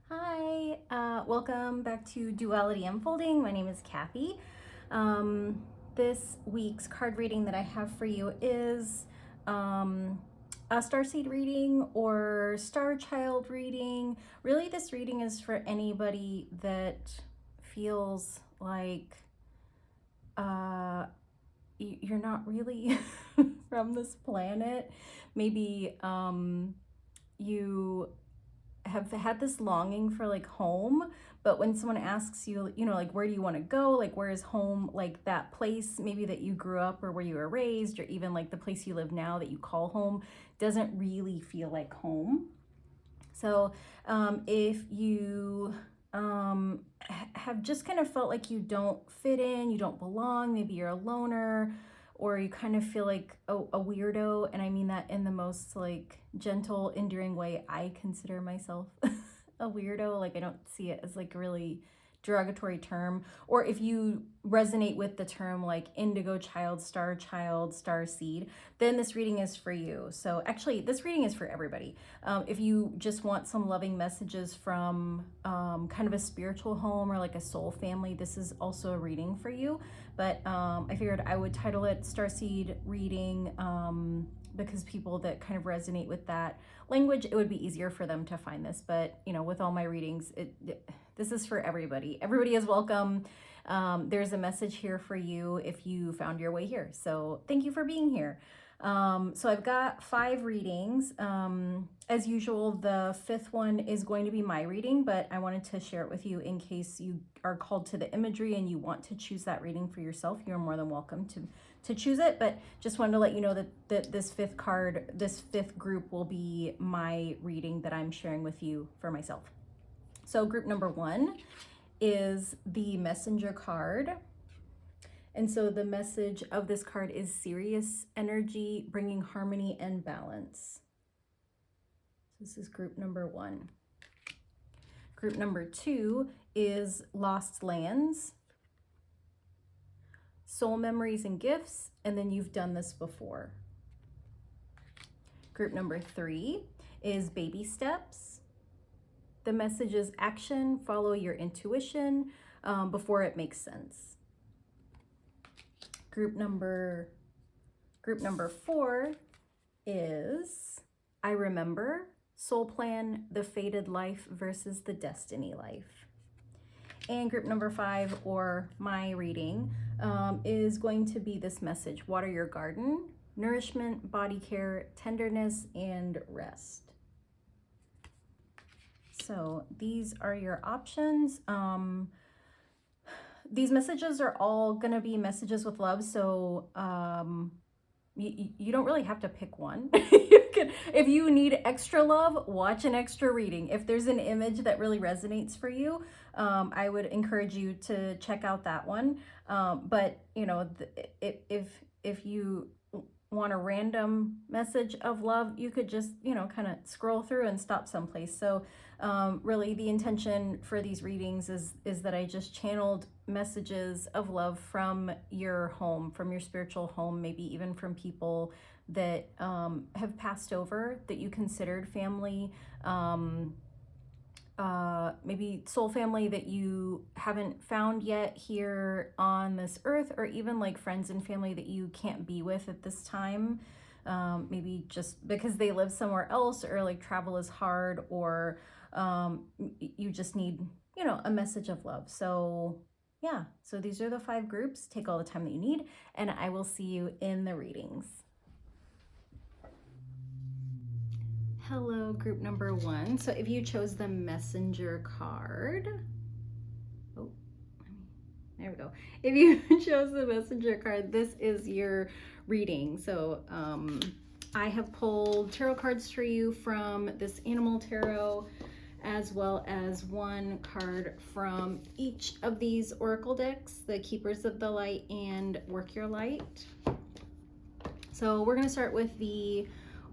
Hi, welcome back to Duality Unfolding. My name is Kathy. This week's card reading that I have for you is a starseed reading or star child reading. Really, this reading is for anybody that feels like you're not really from this planet. Maybe you have had this longing for like home, but when someone asks you, like, where do you want to go, like, where is home, like that place maybe that you grew up or where you were raised, or even like the place you live now that you call home, doesn't really feel like home. So if you have just kind of felt like you don't fit in, you don't belong, maybe you're a loner, or you kind of feel like a weirdo, and I mean that in the most like gentle, endearing way. I consider myself a weirdo. Like, I don't see it as like really derogatory term. Or if you resonate with the term like indigo child, star seed, then this reading is for you. So actually, this reading is for everybody. If you just want some loving messages from kind of a spiritual home or like a soul family, this is also a reading for you. But I figured I would title it Starseed Reading because people that kind of resonate with that language, it would be easier for them to find this. But with all my readings, this is for everybody. Everybody is welcome. There's a message here for you if you found your way here. So thank you for being here. So I've got 5 readings. As usual, the 5th one is going to be my reading, but I wanted to share it with you in case you are called to the imagery and you want to choose that reading for yourself. You're more than welcome to choose it, but just wanted to let you know that this 5th group will be my reading that I'm sharing with you for myself. So group number 1 is the Messenger card. And so the message of this card is serious energy, bringing harmony and balance. So this is group number 1. Group number 2 is lost lands, soul memories and gifts, and then you've done this before. Group number 3 is baby steps. The message is action, follow your intuition before it makes sense. Group number 4 is I remember, soul plan, the fated life versus the destiny life. And group number 5, or my reading, is going to be this message: water your garden, nourishment, body care, tenderness, and rest. So these are your options. These messages are all going to be messages with love, so you don't really have to pick one. If you need extra love, watch an extra reading. If there's an image that really resonates for you, I would encourage you to check out that one. But if you want a random message of love, you could just kind of scroll through and stop someplace. So really the intention for these readings is that I just channeled messages of love from your home, from your spiritual home, maybe even from people that have passed over that you considered family, maybe soul family that you haven't found yet here on this earth, or even like friends and family that you can't be with at this time, maybe just because they live somewhere else, or like travel is hard, or you just need a message of love. So yeah, so these are the 5 groups. Take all the time that you need, and I will see you in the readings. Hello, group number 1. So if you chose the Messenger card, there we go. If you chose the Messenger card, this is your reading. So I have pulled tarot cards for you from this Animal Tarot, as well as 1 card from each of these Oracle decks, the Keepers of the Light and Work Your Light. So we're going to start with the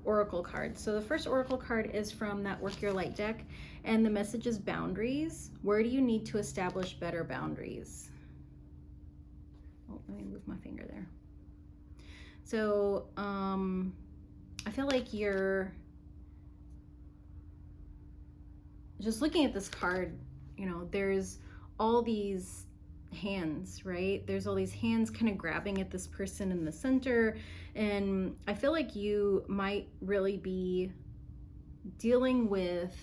Oracle card. So the first Oracle card is from that Work Your Light deck, and the message is boundaries. Where do you need to establish better boundaries? Oh, let me move my finger there. So I feel like you're just looking at this card, you know, there's all these hands, right? There's all these hands kind of grabbing at this person in the center. And I feel like you might really be dealing with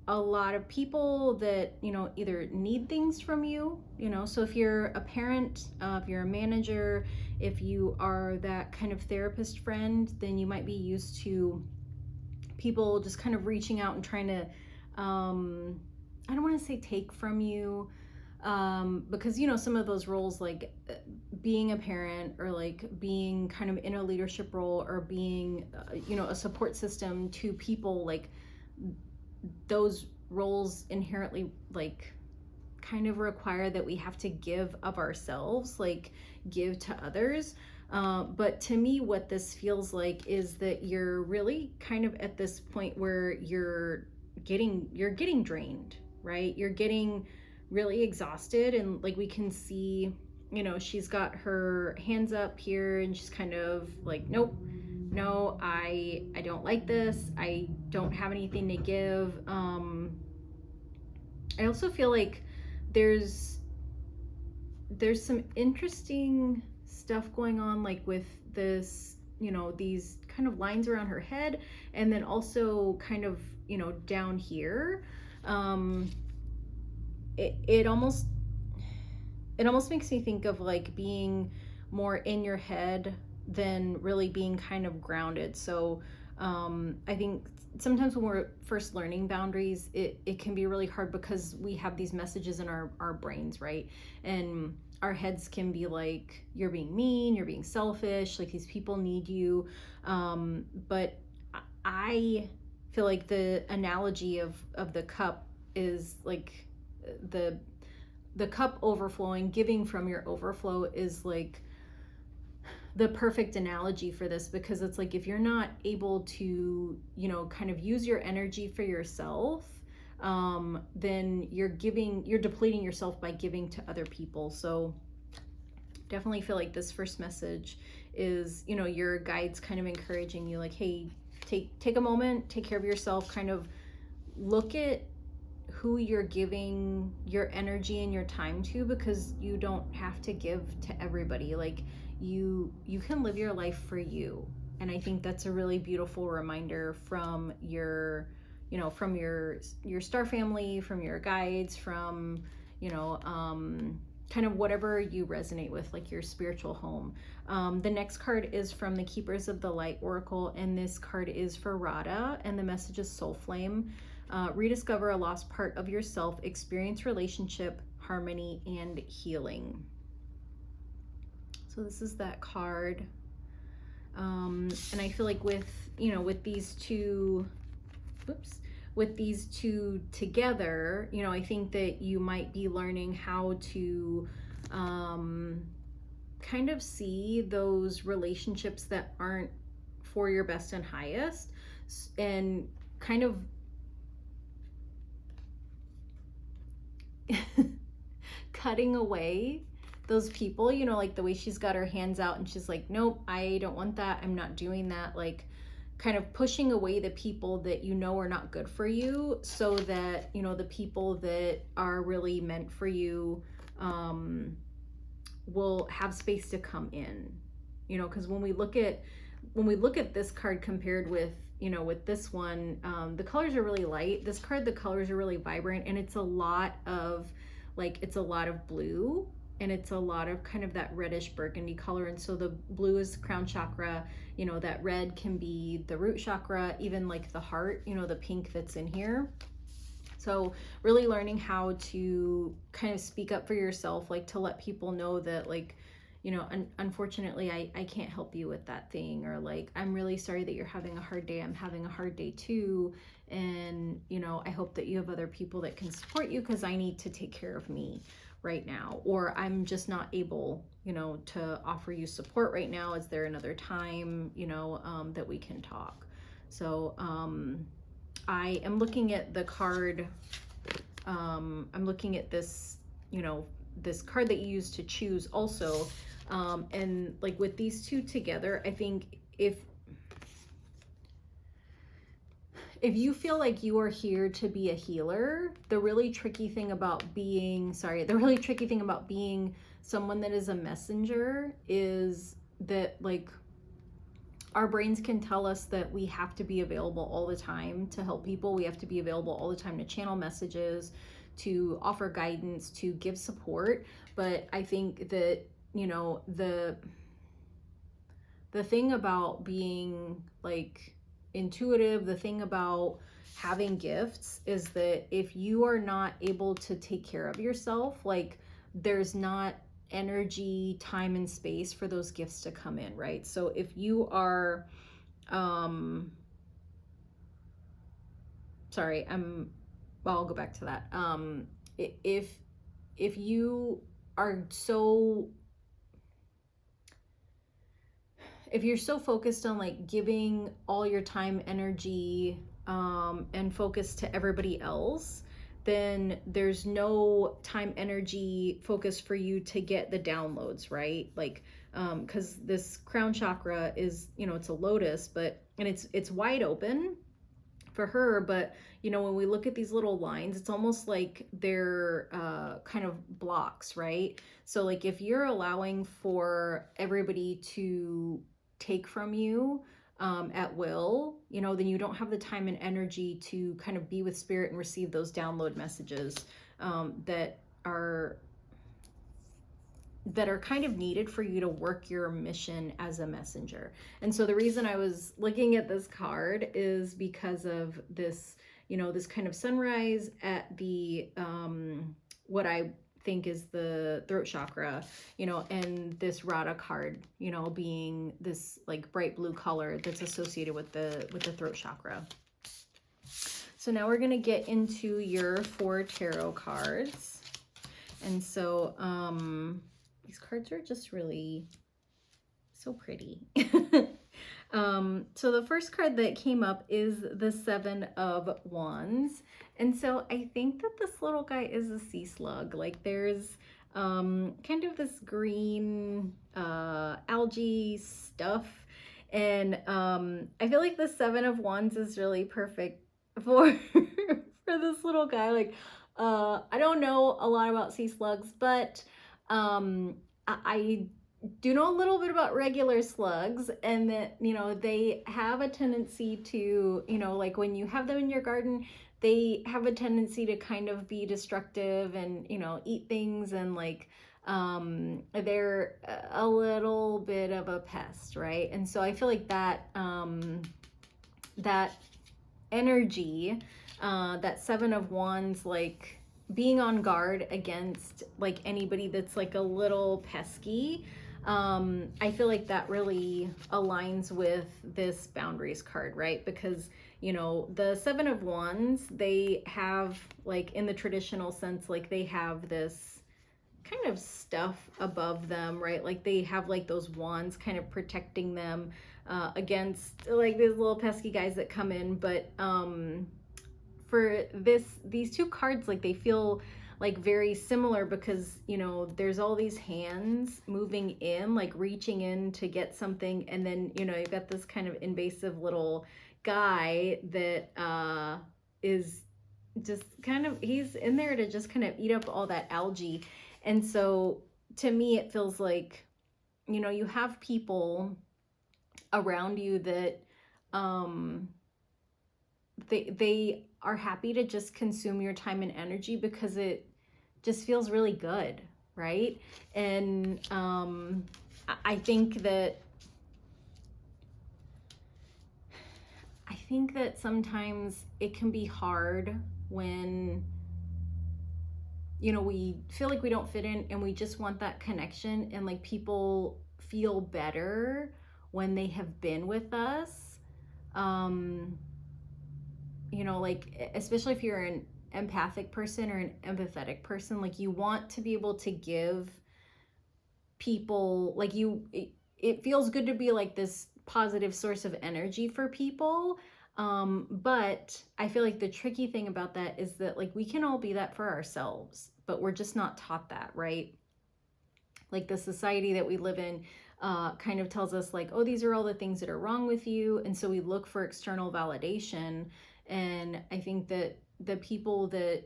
a lot of people that, you know, either need things from you, you know, so if you're a parent, if you're a manager, if you are that kind of therapist friend, then you might be used to people just kind of reaching out and trying to, I don't want to say take from you, because, you know, some of those roles, like being a parent or like being kind of in a leadership role or being, you know, a support system to people, like those roles inherently like kind of require that we have to give of ourselves, like give to others. But to me, what this feels like is that you're really kind of at this point where you're getting drained, right? You're getting really exhausted, and like we can see, you know, she's got her hands up here and she's kind of like, nope, no, I don't like this. I don't have anything to give. I also feel like there's some interesting stuff going on, like with this, you know, these kind of lines around her head, and then also kind of, you know, down here. It almost makes me think of like being more in your head than really being kind of grounded. So I think sometimes when we're first learning boundaries, it can be really hard because we have these messages in our brains, right? And our heads can be like, you're being mean, you're being selfish, like these people need you. But I feel like the analogy of the cup is like the cup overflowing, giving from your overflow is like the perfect analogy for this, because it's like if you're not able to, you know, kind of use your energy for yourself, then you're depleting yourself by giving to other people. So definitely feel like this first message is, you know, your guides kind of encouraging you, like, hey, take a moment, take care of yourself, kind of look at who you're giving your energy and your time to, because you don't have to give to everybody. Like you can live your life for you. And I think that's a really beautiful reminder from your, you know, from your star family, from your guides, from, you know, kind of whatever you resonate with, like your spiritual home. The next card is from the Keepers of the Light Oracle, and this card is for Radha, and the message is Soul Flame. Rediscover a lost part of yourself, experience relationship, harmony, and healing. So this is that card. And I feel like with, you know, with these two together, you know, I think that you might be learning how to kind of see those relationships that aren't for your best and highest, and kind of cutting away those people, you know, like the way she's got her hands out and she's like, nope, I don't want that, I'm not doing that. Like kind of pushing away the people that you know are not good for you, so that, you know, the people that are really meant for you will have space to come in, you know, because when we look at this card compared with, you know, with this one, the colors are really light. This card, the colors are really vibrant, and it's a lot of blue, and it's a lot of kind of that reddish burgundy color. And so the blue is the crown chakra, you know, that red can be the root chakra, even like the heart, you know, the pink that's in here. So really learning how to kind of speak up for yourself, like to let people know that, like, you know, unfortunately, I can't help you with that thing, or like, I'm really sorry that you're having a hard day. I'm having a hard day too. And, you know, I hope that you have other people that can support you, because I need to take care of me right now, or I'm just not able, you know, to offer you support right now. Is there another time, you know, that we can talk? So I am looking at the card. I'm looking at this, you know, this card that you use to choose also. And like with these two together, I think if you feel like you are here to be a healer, the really tricky thing about being, the really tricky thing about being someone that is a messenger is that, like, our brains can tell us that we have to be available all the time to help people. We have to be available all the time to channel messages, to offer guidance, to give support. But I think that, you know, the thing about being like intuitive, the thing about having gifts is that if you are not able to take care of yourself, like, there's not energy, time, and space for those gifts to come in, right? So if you are, I'll go back to that. If you are so, if you're so focused on like giving all your time, energy, and focus to everybody else, then there's no time, energy, focus for you to get the downloads, right? Like, because this crown chakra is, you know, it's a lotus, and it's wide open for her, but you know, when we look at these little lines, it's almost like they're kind of blocks, right? So like, if you're allowing for everybody to take from you at will, you know, then you don't have the time and energy to kind of be with spirit and receive those download messages that are kind of needed for you to work your mission as a messenger. And so the reason I was looking at this card is because of this, you know, this kind of sunrise at the what I think is the throat chakra, you know, and this Radha card, you know, being this like bright blue color that's associated with the throat chakra. So now we're going to get into your 4 tarot cards. And so these cards are just really so pretty. So the first card that came up is the 7 of Wands. And so I think that this little guy is a sea slug. Like, there's kind of this green algae stuff. And I feel like the 7 of Wands is really perfect for for this little guy. Like, I don't know a lot about sea slugs, but I do know a little bit about regular slugs, and that, you know, they have a tendency to, you know, like when you have them in your garden, they have a tendency to kind of be destructive and, you know, eat things, and like they're a little bit of a pest, right? And so I feel like that that energy, that 7 of Wands, like being on guard against like anybody that's like a little pesky, I feel like that really aligns with this boundaries card, right? Because, you know, the 7 of Wands, they have, like, in the traditional sense, like they have this kind of stuff above them, right? Like they have like those wands kind of protecting them against like these little pesky guys that come in. But for these 2 cards, like they feel like very similar, because, you know, there's all these hands moving in, like reaching in to get something, and then, you know, you've got this kind of invasive little guy that is just kind of, he's in there to just kind of eat up all that algae. And so to me, it feels like, you know, you have people around you that they are happy to just consume your time and energy because it just feels really good, right? And I think that sometimes it can be hard when, you know, we feel like we don't fit in and we just want that connection, and like people feel better when they have been with us. You know, like, especially if you're an empathic person or an empathetic person, like you want to be able to give people, like, it feels good to be like this positive source of energy for people. But I feel like the tricky thing about that is that, like, we can all be that for ourselves, but we're just not taught that, right? Like the society that we live in kind of tells us like, oh, these are all the things that are wrong with you. And so we look for external validation. And I think that the people that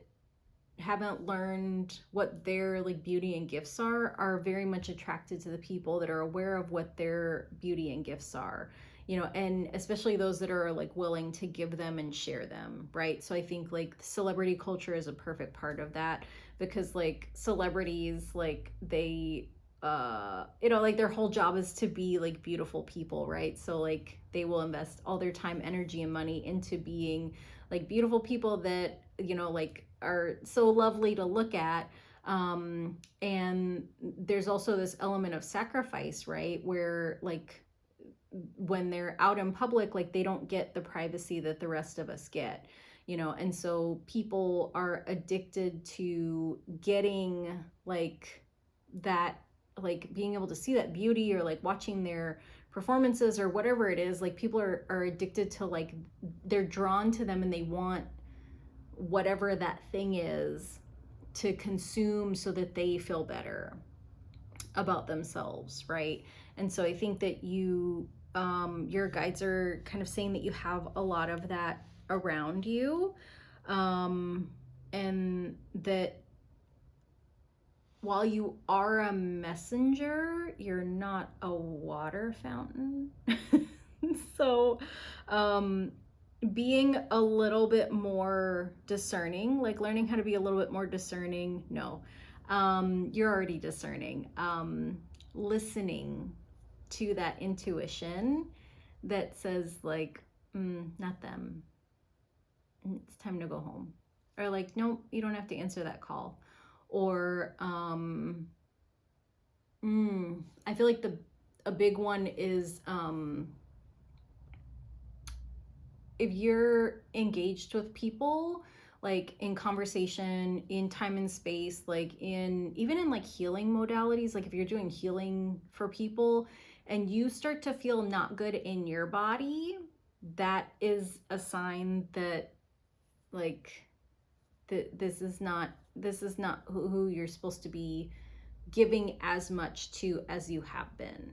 haven't learned what their like beauty and gifts are very much attracted to the people that are aware of what their beauty and gifts are, you know, and especially those that are like willing to give them and share them, right? So I think like celebrity culture is a perfect part of that, because like celebrities, like they you know, like their whole job is to be like beautiful people, right? So like they will invest all their time, energy, and money into being like beautiful people that, you know, like are so lovely to look at. And there's also this element of sacrifice, right? Where like when they're out in public, like they don't get the privacy that the rest of us get, you know. And so people are addicted to getting like that, like being able to see that beauty, or like watching their performances or whatever it is. Like people are addicted to, like they're drawn to them and they want whatever that thing is to consume so that they feel better about themselves, right? And so I think that your guides are kind of saying that you have a lot of that around you, and that while you are a messenger, you're not a water fountain. So being a little bit more discerning, like learning how to be a little bit more discerning. No, you're already discerning. Listening to that intuition that says like, not them, it's time to go home, or like, no, you don't have to answer that call, or I feel like a big one is if you're engaged with people, like in conversation, in time and space, like in even in like healing modalities, like if you're doing healing for people and you start to feel not good in your body, that is a sign that like this is not who you're supposed to be giving as much to as you have been.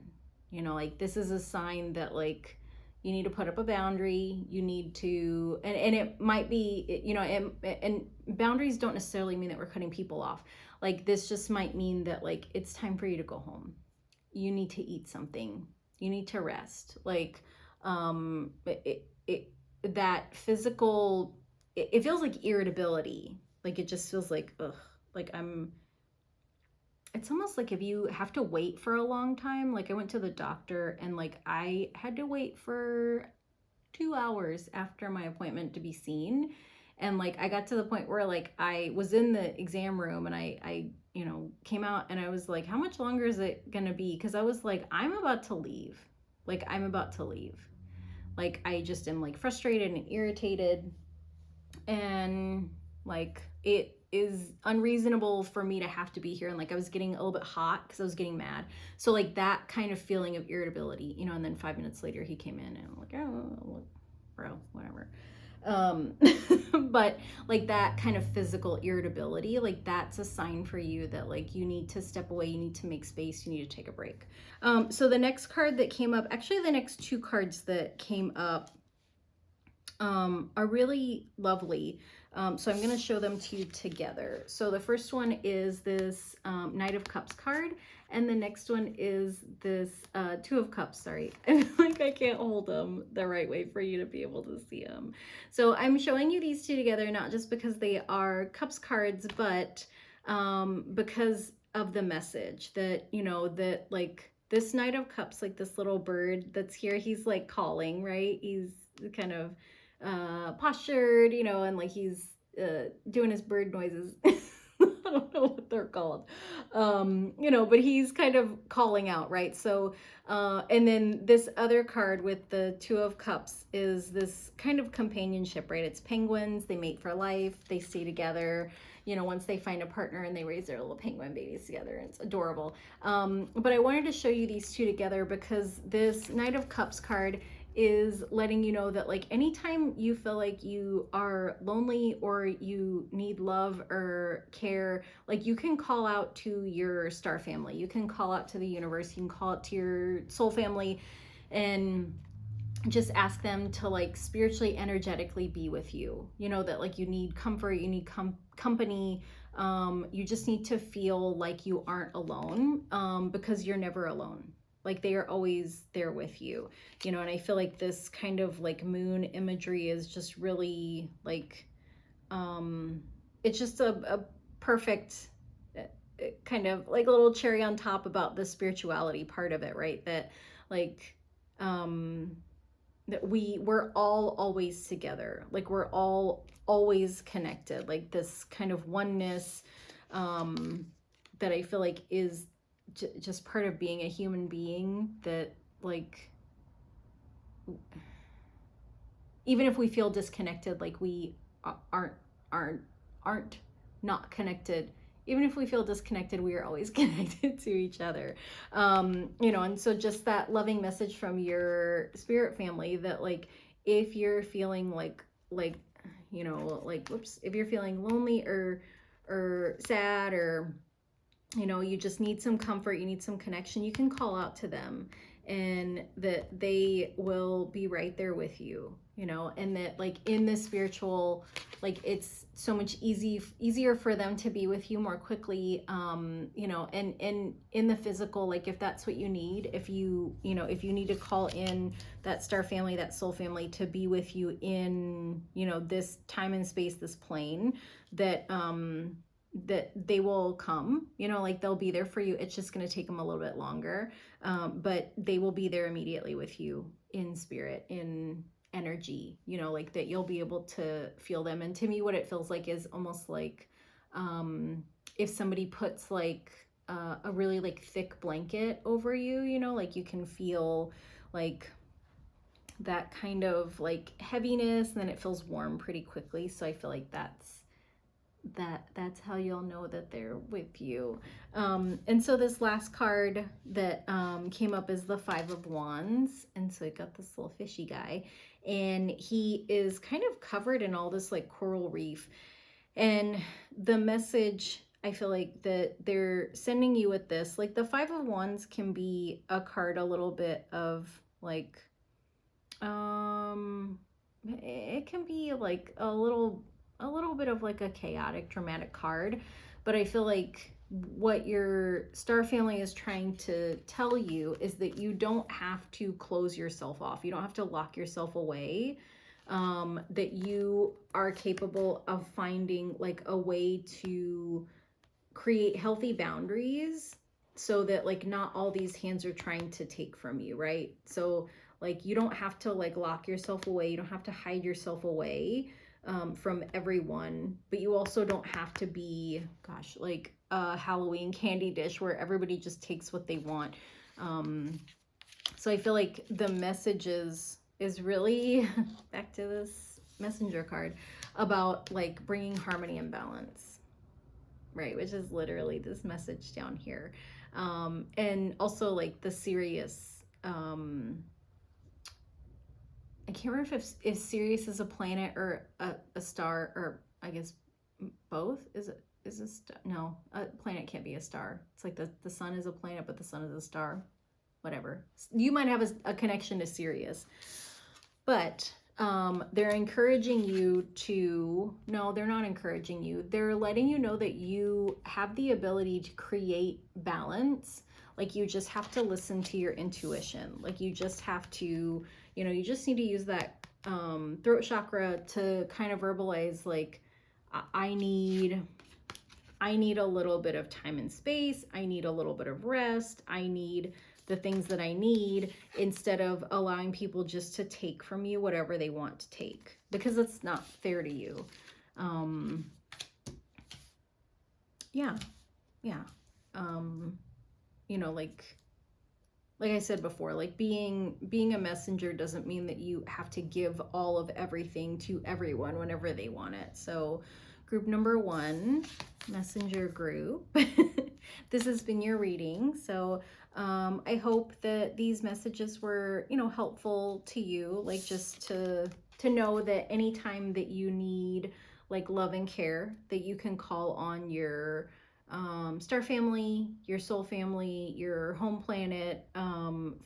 You know, like this is a sign that like you need to put up a boundary. You need to, and it might be, you know, and boundaries don't necessarily mean that we're cutting people off. Like this just might mean that like it's time for you to go home. You need to eat something. You need to rest. Like that physical, it feels like irritability. Like it just feels like ugh. Like it's almost like if you have to wait for a long time. Like I went to the doctor and like I had to wait for 2 hours after my appointment to be seen. And like I got to the point where like I was in the exam room and I you know, came out and I was like, how much longer is it gonna be? Because I was like, I'm about to leave. Like I'm about to leave. Like I just am like frustrated and irritated, and like it is unreasonable for me to have to be here. And like I was getting a little bit hot because I was getting mad. So like that kind of feeling of irritability, you know. And then 5 minutes later he came in and I'm like, oh, bro, whatever. But like that kind of physical irritability, like that's a sign for you that like you need to step away, you need to make space, you need to take a break. So the next card that came up, actually the next two cards that came up are really lovely. So I'm going to show them to you together. So the first one is this Knight of Cups card, and the next one is this Two of Cups. Sorry, I feel like I can't hold them the right way for you to be able to see them. So I'm showing you these two together, not just because they are Cups cards, but because of the message that, you know, that like this Knight of Cups, like this little bird that's here, he's like calling, right? He's kind of postured, you know, and like he's doing his bird noises. I don't know what they're called, you know, but he's kind of calling out, right? So, and then this other card with the Two of Cups is this kind of companionship, right? It's penguins, they mate for life, they stay together, you know, once they find a partner, and they raise their little penguin babies together. It's adorable. But I wanted to show you these two together because this Knight of Cups card is letting you know that like anytime you feel like you are lonely or you need love or care, like you can call out to your star family, you can call out to the universe, you can call out to your soul family, and just ask them to like spiritually, energetically be with you. You know, that like you need comfort, you need company. You just need to feel like you aren't alone, because you're never alone. Like they are always there with you, you know. And I feel like this kind of like moon imagery is just really like, it's just a perfect kind of like a little cherry on top about the spirituality part of it, right? That like, that we're all always together, like we're all always connected, like this kind of oneness, that I feel like is just part of being a human being, that like even if we feel disconnected, like we aren't aren't aren't not connected. Even if we feel disconnected, we are always connected to each other. You know, and so just that loving message from your spirit family, that like if you're feeling like you know, like whoops, if you're feeling lonely or sad, or you know, you just need some comfort, you need some connection, you can call out to them, and that they will be right there with you, you know. And that like in the spiritual, like it's so much easier for them to be with you more quickly, you know. And in the physical, like if that's what you need, if you know, if you need to call in that star family, that soul family to be with you in, you know, this time and space, this plane, that that they will come, you know, like they'll be there for you. It's just going to take them a little bit longer, but they will be there immediately with you in spirit, in energy, you know, like that you'll be able to feel them. And to me, what it feels like is almost like, if somebody puts like a really like thick blanket over you, you know, like you can feel like that kind of like heaviness, and then it feels warm pretty quickly. So I feel like that's how you'll know that they're with you. And so this last card that came up is the Five of Wands. And so I got this little fishy guy, and he is kind of covered in all this like coral reef. And the message I feel like that they're sending you with this, like the Five of Wands can be a card a little bit of like, it can be like a little bit of like a chaotic, dramatic card. But I feel like what your star family is trying to tell you is that you don't have to close yourself off. You don't have to lock yourself away. That you are capable of finding like a way to create healthy boundaries, so that like not all these hands are trying to take from you, right? So like you don't have to like lock yourself away, you don't have to hide yourself away, from everyone, but you also don't have to be, gosh, like a Halloween candy dish where everybody just takes what they want. So I feel like the message is really back to this messenger card about like bringing harmony and balance, right? Which is literally this message down here. And also like the Sirius, I can't remember if Sirius is a planet or a star, or I guess both. Is a star? No, a planet can't be a star. It's like the sun is a planet, but the sun is a star. Whatever. You might have a connection to Sirius, but they're encouraging you to, no, they're not encouraging you. They're letting you know that you have the ability to create balance. Like you just have to listen to your intuition. Like you just have to, you know, you just need to use that throat chakra to kind of verbalize like, I need a little bit of time and space. I need a little bit of rest. I need the things that I need, instead of allowing people just to take from you whatever they want to take, because it's not fair to you. Yeah. You know, like I said before, like being a messenger doesn't mean that you have to give all of everything to everyone whenever they want it. So group number 1, messenger group. This has been your reading. So I hope that these messages were, you know, helpful to you, like just to know that anytime that you need like love and care, that you can call on your star family, your soul family, your home planet,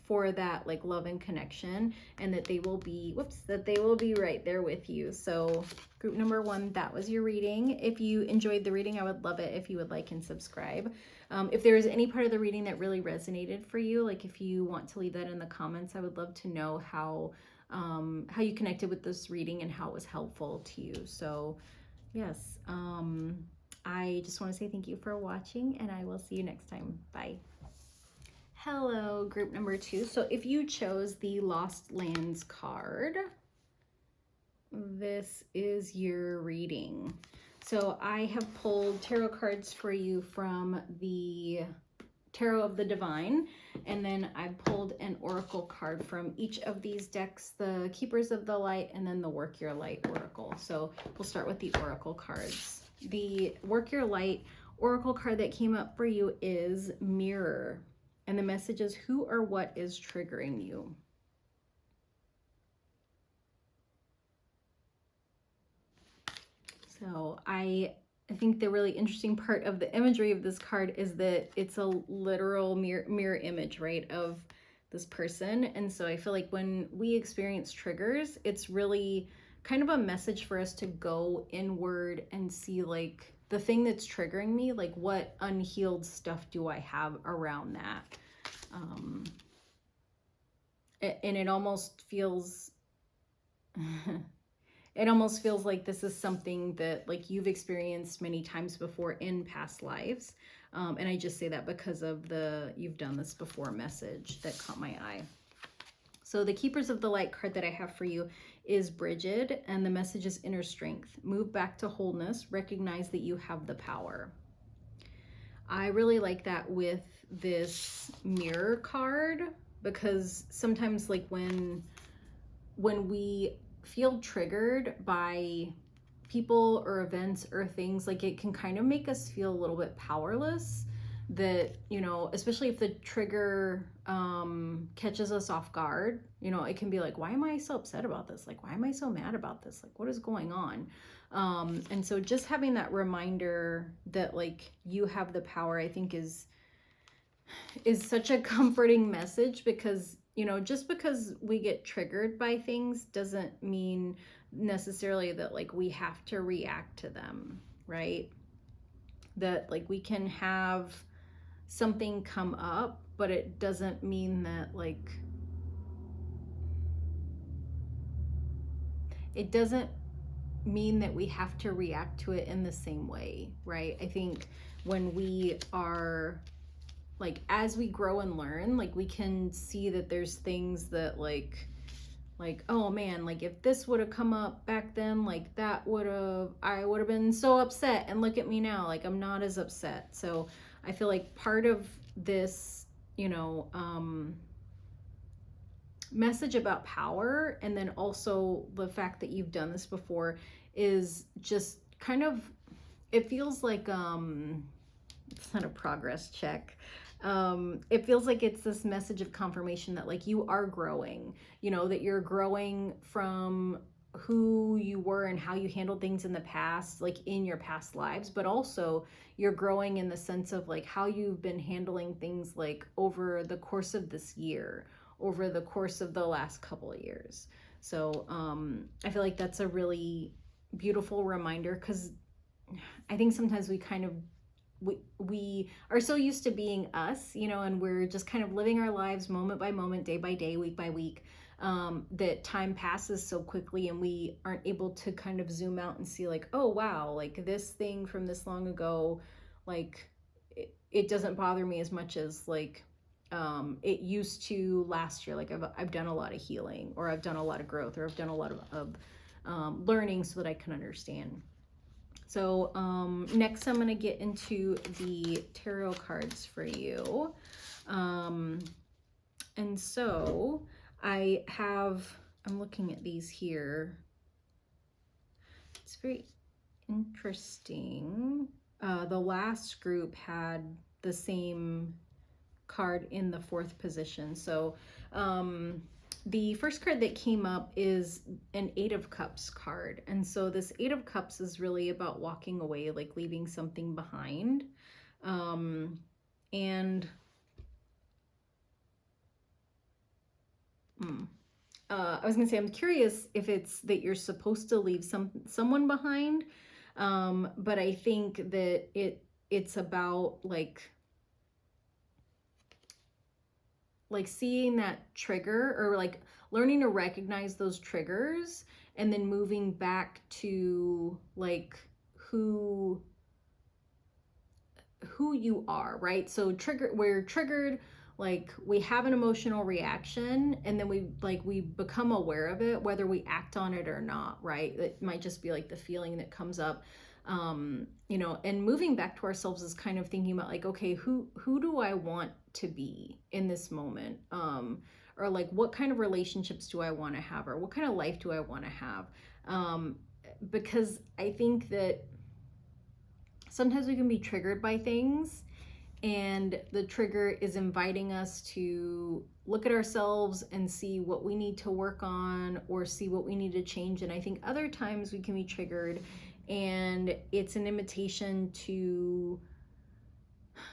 for that like love and connection, and that they will be, that they will be right there with you. So group number 1, that was your reading. If you enjoyed the reading, I would love it if you would like and subscribe. If there is any part of the reading that really resonated for you, like if you want to leave that in the comments, I would love to know how you connected with this reading and how it was helpful to you. So yes, I just want to say thank you for watching, and I will see you next time. Bye. Hello, group number 2. So if you chose the Lost Lands card, this is your reading. So I have pulled tarot cards for you from the Tarot of the Divine, and then I pulled an oracle card from each of these decks, the Keepers of the Light and then the Work Your Light Oracle. So we'll start with the oracle cards. The Work Your Light oracle card that came up for you is Mirror, and the message is, who or what is triggering you? So I think the really interesting part of the imagery of this card is that it's a literal mirror image, right, of this person. And so I feel like when we experience triggers, it's really kind of a message for us to go inward and see like the thing that's triggering me, like what unhealed stuff do I have around that? And it almost feels it almost feels like this is something that like you've experienced many times before in past lives. And I just say that because of the "you've done this before" message that caught my eye. So the Keepers of the Light card that I have for you is Bridget, and the message is inner strength. Move back to wholeness. Recognize that you have the power. I really like that with this mirror card, because sometimes like when we feel triggered by people or events or things, like it can kind of make us feel a little bit powerless, that, you know, especially if the trigger catches us off guard, you know, it can be like, why am I so upset about this? Like, why am I so mad about this? Like, what is going on? And so just having that reminder that like you have the power, I think is such a comforting message, because you know, just because we get triggered by things doesn't mean necessarily that like we have to react to them, right? That like we can have something come up, but it doesn't mean that like it doesn't mean that we have to react to it in the same way, right? I think when we are like, as we grow and learn, like we can see that there's things that like, oh man, like if this would have come up back then, like that I would have been so upset, and look at me now, like I'm not as upset. So I feel like part of this, you know, message about power, and then also the fact that you've done this before, is just kind of, it feels like it's not a progress check. It feels like it's this message of confirmation that like you are growing, you know, that you're growing from who you were and how you handled things in the past, like in your past lives, but also you're growing in the sense of like how you've been handling things like over the course of this year, over the course of the last couple of years. So I feel like that's a really beautiful reminder, because I think sometimes we kind of we are so used to being us, you know, and we're just kind of living our lives moment by moment, day by day, week by week, that time passes so quickly, and we aren't able to kind of zoom out and see like, oh wow, like this thing from this long ago, like it doesn't bother me as much as like it used to last year. Like I've done a lot of healing, or I've done a lot of growth, or I've done a lot of learning so that I can understand. So next I'm going to get into the tarot cards for you. And so I'm looking at these here. It's very interesting. The last group had the same card in the 4th position. So the first card that came up is an 8 of Cups card. And so this 8 of Cups is really about walking away, like leaving something behind. And I was gonna say, I'm curious if it's that you're supposed to leave someone behind, but I think that it's about like seeing that trigger, or like learning to recognize those triggers, and then moving back to like who you are, right? So we're triggered, like we have an emotional reaction, and then we become aware of it, whether we act on it or not, right? It might just be like the feeling that comes up. You know, and moving back to ourselves is kind of thinking about like, okay, who do I want to be in this moment? Or like, what kind of relationships do I want to have, or what kind of life do I want to have? Because I think that sometimes we can be triggered by things, and the trigger is inviting us to look at ourselves and see what we need to work on, or see what we need to change. And I think other times we can be triggered and it's an invitation to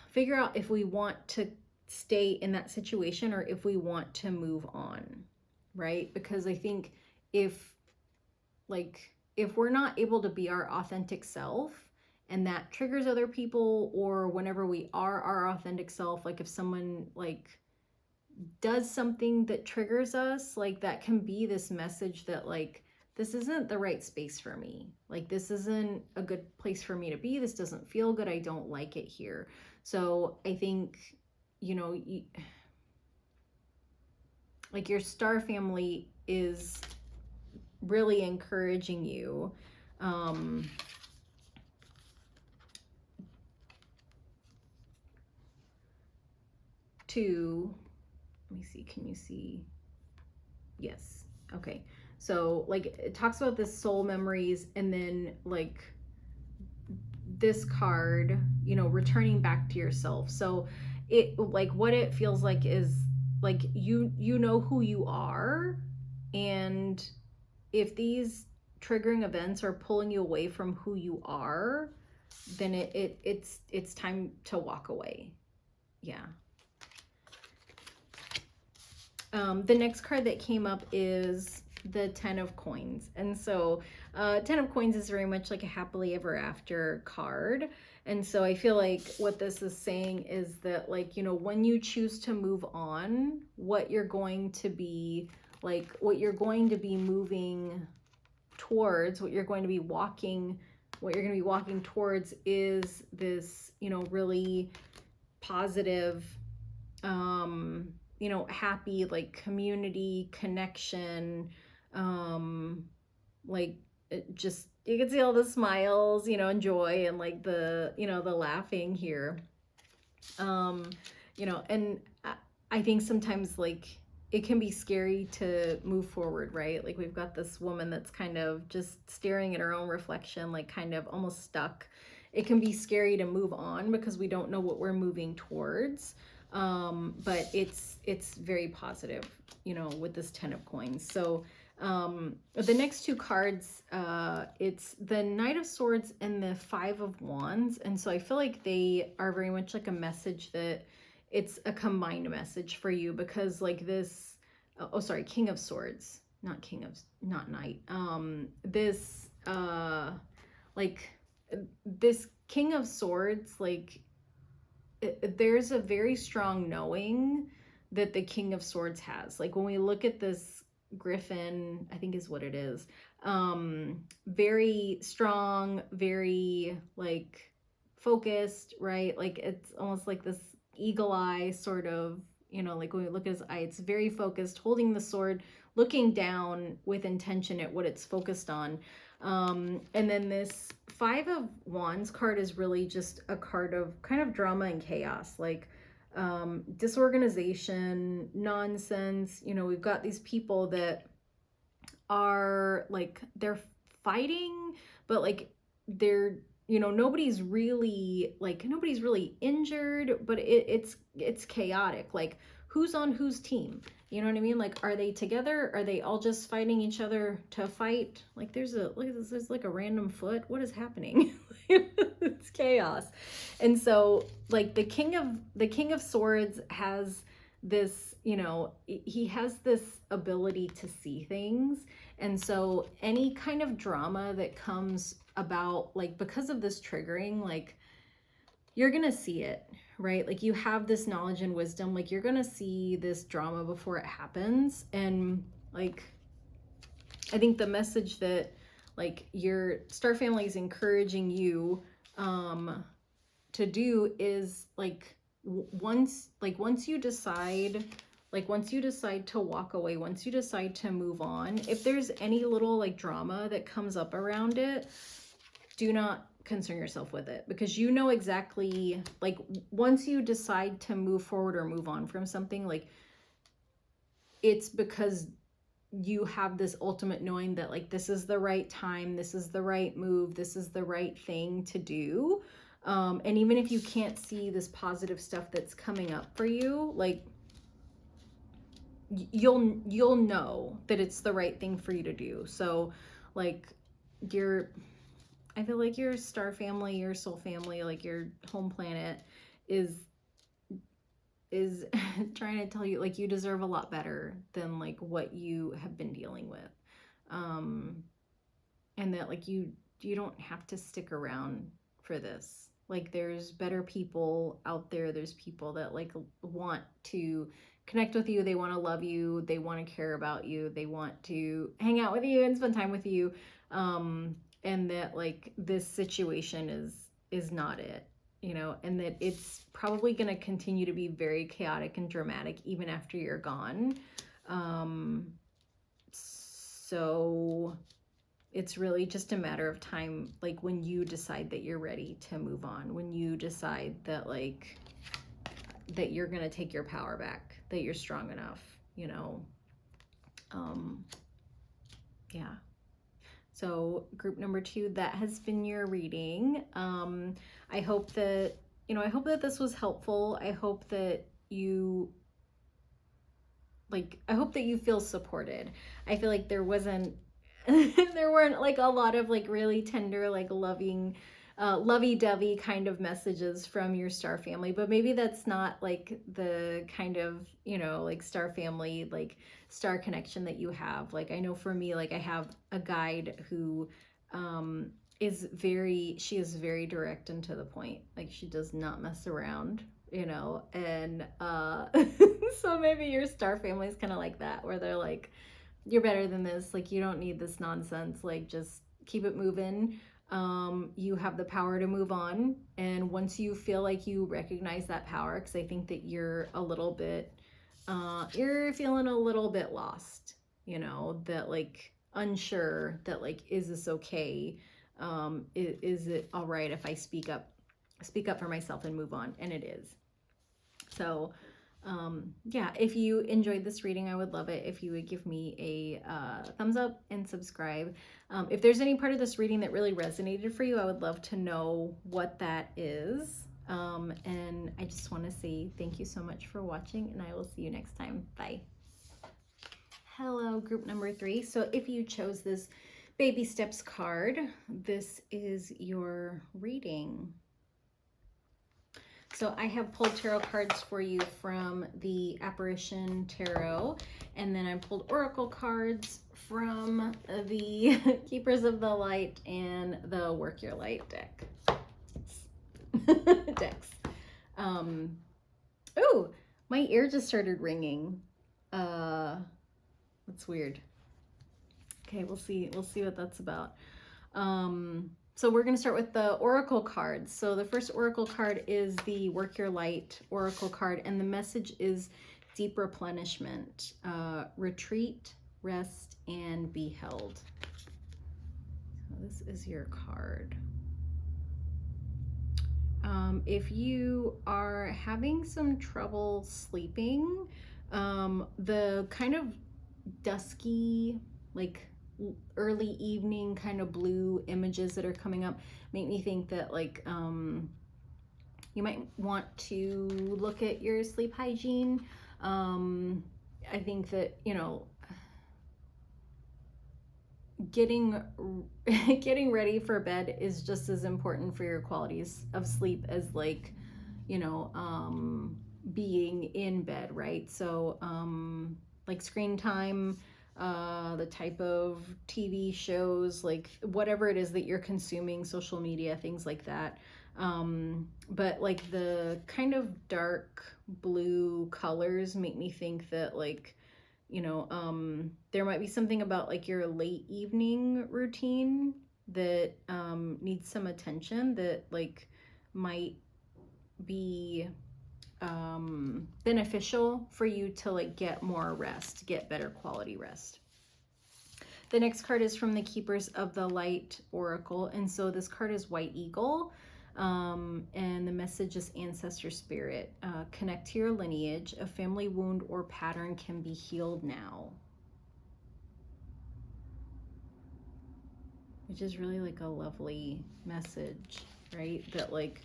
figure out if we want to stay in that situation or if we want to move on, right? Because I think if we're not able to be our authentic self, and that triggers other people, or whenever we are our authentic self, like if someone like does something that triggers us, like that can be this message that like, this isn't the right space for me. Like, this isn't a good place for me to be. This doesn't feel good. I don't like it here. So I think, you know, like your star family is really encouraging you to, let me see, can you see? Yes. Okay. So like it talks about this soul memories, and then like this card, you know, returning back to yourself. So it like what it feels like is like you know who you are, and if these triggering events are pulling you away from who you are, then it's time to walk away. Yeah. The next card that came up is the 10 of Coins. And so 10 of Coins is very much like a happily ever after card. And so I feel like what this is saying is that, like, you know, when you choose to move on, what you're going to be like, what you're going to be moving towards, what you're going to be walking towards is this, you know, really positive, you know, happy, like community connection, like it just, you can see all the smiles, you know, and joy, and like the, you know, the laughing here. You know, and I think sometimes like it can be scary to move forward, right? Like we've got this woman that's kind of just staring at her own reflection, like kind of almost stuck. It can be scary to move on because we don't know what we're moving towards. But it's very positive, you know, with this 10 of Coins. So the next two cards, it's the Knight of Swords and the 5 of Wands. And so I feel like they are very much like a message that it's a combined message for you, because like this, oh sorry, King of Swords, not Knight. This like this King of Swords, like there's a very strong knowing that the King of Swords has. Like when we look at this griffin, I think is what it is, very strong, very like focused, right? Like it's almost like this eagle eye sort of, you know, like when we look at his eye, it's very focused, holding the sword, looking down with intention at what it's focused on. And then this 5 of Wands card is really just a card of kind of drama and chaos, like disorganization, nonsense. You know, we've got these people that are like, they're fighting, but like they're, you know, nobody's really injured, but it's chaotic. Like who's on whose team? You know what I mean? Like, are they together? Are they all just fighting each other to fight? Like there's like a random foot. What is happening? It's chaos. And so like the king of swords has this, you know, he has this ability to see things. And so any kind of drama that comes about, like because of this triggering, like you're gonna see it, right? Like you have this knowledge and wisdom, like you're gonna see this drama before it happens. And like I think the message that like your star family is encouraging you to do is like once you decide, like once you decide to walk away, once you decide to move on, if there's any little like drama that comes up around it, do not concern yourself with it, because you know exactly, like once you decide to move forward or move on from something, like it's because you have this ultimate knowing that like this is the right time, this is the right move, this is the right thing to do. And even if you can't see this positive stuff that's coming up for you, like you'll know that it's the right thing for you to do. So like I feel like your star family, your soul family, like your home planet is trying to tell you like you deserve a lot better than like what you have been dealing with. And that like you don't have to stick around for this. Like there's better people out there. There's people that like want to connect with you. They want to love you. They want to care about you. They want to hang out with you and spend time with you. And that like this situation is not it, you know, and that it's probably going to continue to be very chaotic and dramatic even after you're gone. So it's really just a matter of time, like when you decide that you're ready to move on, when you decide that like that you're going to take your power back, that you're strong enough, you know. Yeah. So group number 2, that has been your reading. I hope that, you know, I hope that this was helpful. I hope that you like, I hope that you feel supported. I feel like there wasn't there weren't like a lot of like really tender, like loving, lovey-dovey kind of messages from your star family, but maybe that's not like the kind of, you know, like star family, like star connection that you have. Like I know for me, like I have a guide who is very direct and to the point. Like she does not mess around, you know. And so maybe your star family is kind of like that, where they're like, you're better than this, like you don't need this nonsense, like just keep it moving. You have the power to move on, and once you feel like you recognize that power, because I think that you're a little bit you're feeling a little bit lost, you know, that like unsure that like, is this okay, is it all right if I speak up for myself and move on? And it is. So yeah, if you enjoyed this reading, I would love it if you would give me a thumbs up and subscribe. If there's any part of this reading that really resonated for you, I would love to know what that is. And I just want to say thank you so much for watching, and I will see you next time. Bye. Hello, group number 3. So if you chose this baby steps card, this is your reading. So I have pulled tarot cards for you from the Apparition Tarot, and then I pulled oracle cards from the Keepers of the Light and the Work Your Light decks. Oh, my ear just started ringing. That's weird. Okay, we'll see what that's about. So we're going to start with the oracle cards. So the first oracle card is the Work Your Light oracle card, and the message is deep replenishment, retreat, rest, and be held. So this is your card. If you are having some trouble sleeping, the kind of dusky, like early evening kind of blue images that are coming up make me think that like you might want to look at your sleep hygiene. I think that, you know, getting getting ready for bed is just as important for your qualities of sleep as like, you know, being in bed, right? So like screen time, the type of TV shows, like whatever it is that you're consuming, social media, things like that. But like the kind of dark blue colors make me think that like, you know, there might be something about like your late evening routine that needs some attention, that like might be beneficial for you to like get more rest, get better quality rest. The next card is from the Keepers of the Light Oracle, and so this card is White Eagle. And the message is ancestor spirit. Connect to your lineage. A family wound or pattern can be healed now. Which is really like a lovely message, right? That like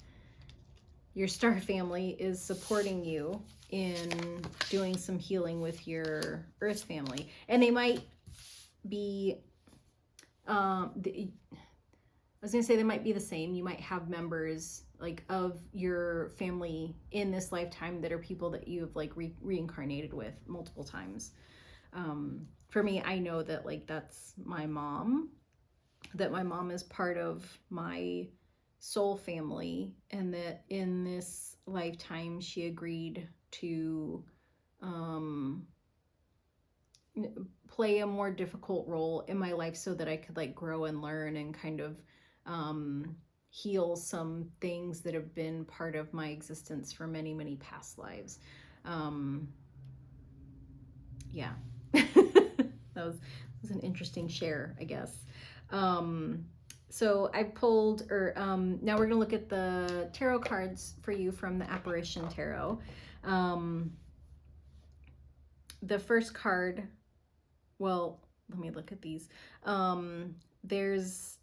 your star family is supporting you in doing some healing with your earth family. And they might be, I was gonna say they might be the same. You might have members like of your family in this lifetime that are people that you have like reincarnated with multiple times. For me, I know that like that's my mom, that my mom is part of my soul family, and that in this lifetime she agreed to play a more difficult role in my life so that I could like grow and learn and kind of heal some things that have been part of my existence for many, many past lives. Yeah. that was an interesting share, I guess. So I pulled, or now we're gonna look at the tarot cards for you from the Apparition Tarot. The first card, well, let me look at these. There's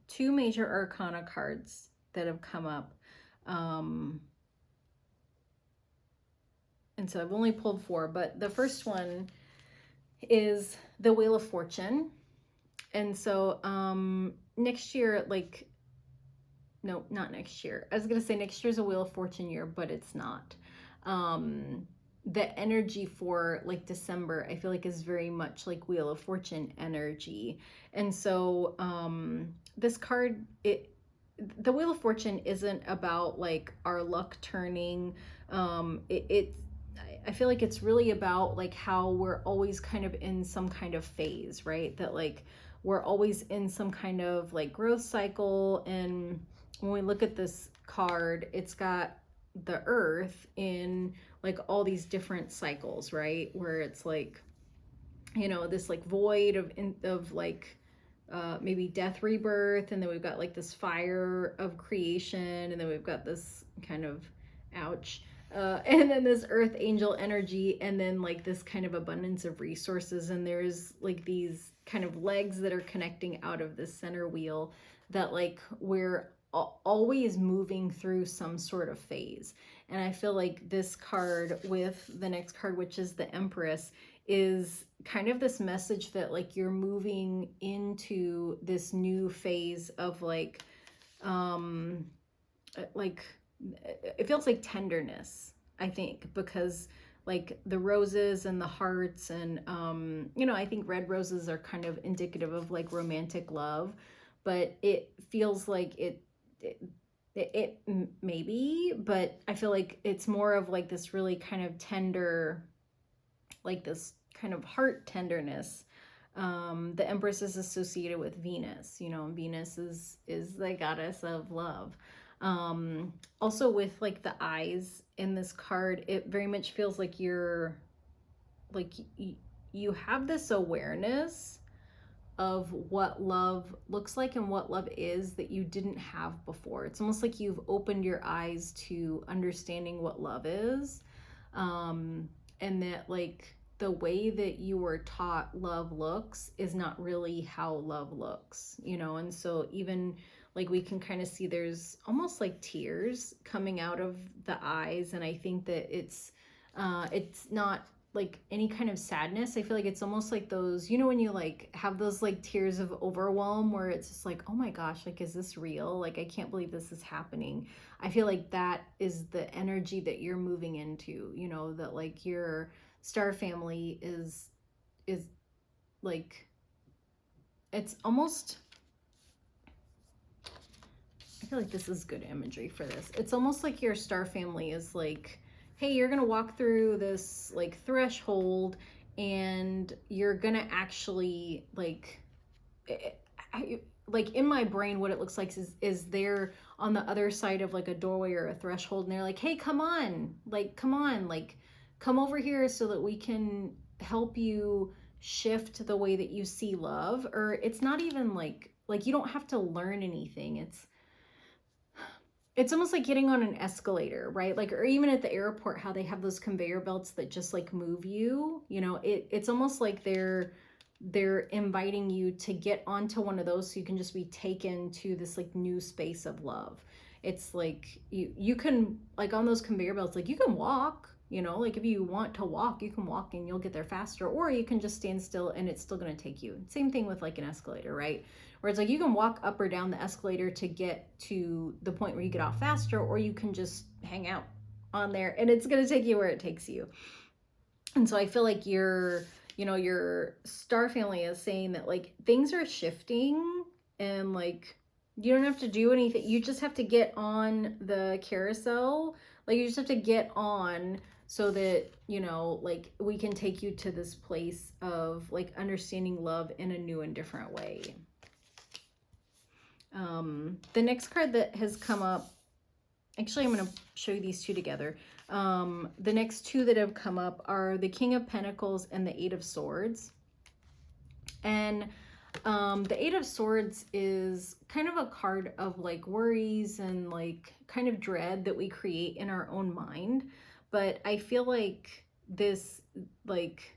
two major arcana cards that have come up. And so I've only pulled four, but the first one is the Wheel of Fortune. And so next year, like, no, not next year. I was going to say next year's a Wheel of Fortune year, but it's not. The energy for like December, I feel like is very much like Wheel of Fortune energy. And so this card, the Wheel of Fortune isn't about like our luck turning. I feel like it's really about like how we're always kind of in some kind of phase, right? That like we're always in some kind of like growth cycle. And when we look at this card, it's got the earth in like all these different cycles, right? Where it's like, you know, this like void of like maybe death, rebirth, and then we've got like this fire of creation, and then we've got this kind of ouch, and then this earth angel energy, and then like this kind of abundance of resources, and there's like these kind of legs that are connecting out of this center wheel, that like we're always moving through some sort of phase. And I feel like this card with the next card, which is the Empress, is kind of this message that like you're moving into this new phase of like it feels like tenderness, I think, because like the roses and the hearts, and you know, I think red roses are kind of indicative of like romantic love, but it feels like it maybe, but I feel like it's more of like this really kind of tender, like this kind of heart tenderness. The Empress is associated with Venus, you know, Venus is the goddess of love. Also with like the eyes in this card, it very much feels like you're like you have this awareness of what love looks like and what love is that you didn't have before. It's almost like you've opened your eyes to understanding what love is, and that like the way that you were taught love looks is not really how love looks, you know. And so even like we can kind of see there's almost like tears coming out of the eyes, and I think that it's not like any kind of sadness. I feel like it's almost like those, you know, when you like have those like tears of overwhelm where it's just like, oh my gosh, like, is this real? Like, I can't believe this is happening. I feel like that is the energy that you're moving into, you know, that like your star family is like, it's almost, I feel like this is good imagery for this. It's almost like your star family is like, hey, you're gonna walk through this like threshold and you're gonna actually like, like in my brain, what it looks like is they're on the other side of like a doorway or a threshold, and they're like, hey, come on, like, come over here so that we can help you shift the way that you see love. Or it's not even like you don't have to learn anything. It's almost like getting on an escalator, right? Like, or even at the airport, how they have those conveyor belts that just like move you, you know, it's almost like they're inviting you to get onto one of those so you can just be taken to this like new space of love. It's like you can, like on those conveyor belts, like you can walk, you know, like if you want to walk, you can walk and you'll get there faster, or you can just stand still and it's still going to take you. Same thing with like an escalator, right? Where it's like you can walk up or down the escalator to get to the point where you get off faster, or you can just hang out on there and it's going to take you where it takes you. And so I feel like your star family is saying that like things are shifting and like you don't have to do anything. You just have to get on the carousel. Like you just have to get on so that, you know, like we can take you to this place of like understanding love in a new and different way. The next card that has come up, actually I'm going to show you these two together. The next two that have come up are the King of Pentacles and the Eight of Swords. And the Eight of Swords is kind of a card of like worries and like kind of dread that we create in our own mind. But I feel like this, like,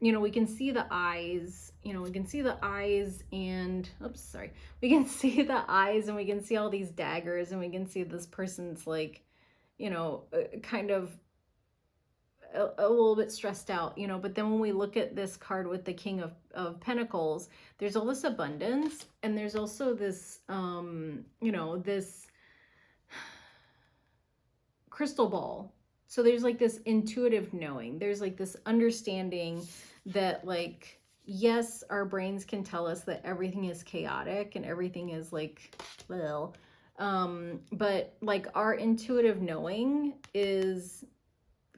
you know, we can see the eyes, you know, we can see the eyes and, oops, sorry. We can see the eyes and we can see all these daggers and we can see this person's like, you know, kind of a little bit stressed out, you know. But then when we look at this card with the King of Pentacles, there's all this abundance and there's also this, you know, this crystal ball. So there's like this intuitive knowing. There's like this understanding that like, yes, our brains can tell us that everything is chaotic and everything is like, well, but like our intuitive knowing is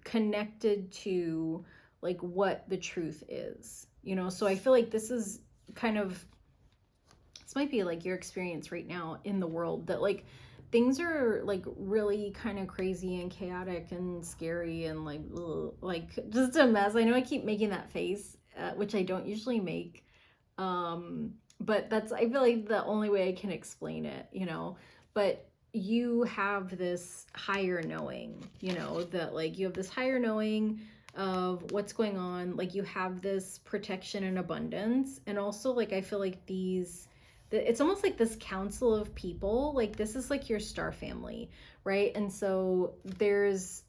connected to like what the truth is, you know. So I feel like this is kind of, this might be like your experience right now in the world, that like things are like really kind of crazy and chaotic and scary and like ugh, like just a mess. I know I keep making that face, which I don't usually make, but that's, I feel like the only way I can explain it, you know. But you have this higher knowing, you know, that like you have this higher knowing of what's going on. Like you have this protection and abundance. And also like I feel like it's almost like this council of people, like this is like your star family, right? And so there's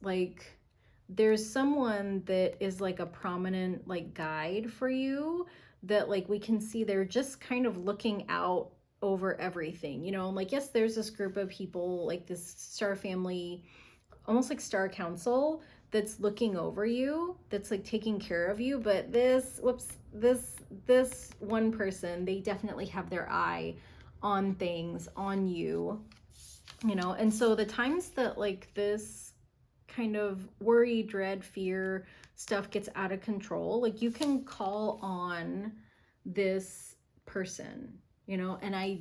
someone that is like a prominent like guide for you, that like we can see they're just kind of looking out over everything, you know. And like, yes, there's this group of people, like this star family, almost like star council, that's looking over you, that's like taking care of you. But this one person, they definitely have their eye on things, on you, you know. And so the times that like this kind of worry, dread, fear stuff gets out of control, like you can call on this person, you know. And I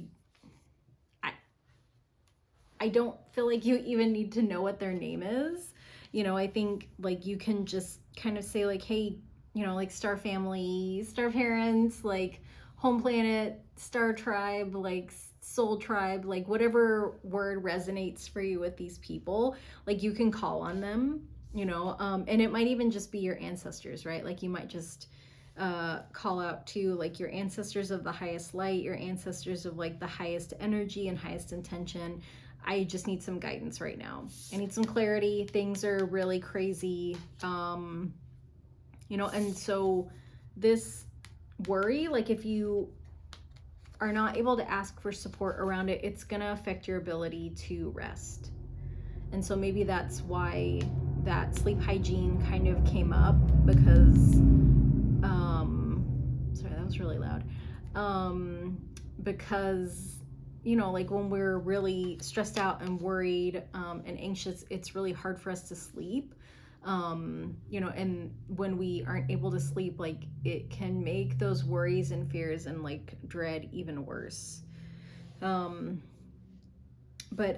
don't feel like you even need to know what their name is, you know. I think like you can just kind of say like, hey, you know, like star family, star parents, like home planet, star tribe, like soul tribe, like whatever word resonates for you with these people, like you can call on them, you know. And it might even just be your ancestors, right? Like you might just call out to like your ancestors of the highest light, your ancestors of like the highest energy and highest intention. I just need some guidance right now. I need some clarity. Things are really crazy. you know, and so this worry, like if you are not able to ask for support around it, it's going to affect your ability to rest. And so maybe that's why that sleep hygiene kind of came up, because sorry, that was really loud. Because, you know, like when we're really stressed out and worried and anxious, it's really hard for us to sleep. You know, and when we aren't able to sleep, like it can make those worries and fears and like dread even worse. But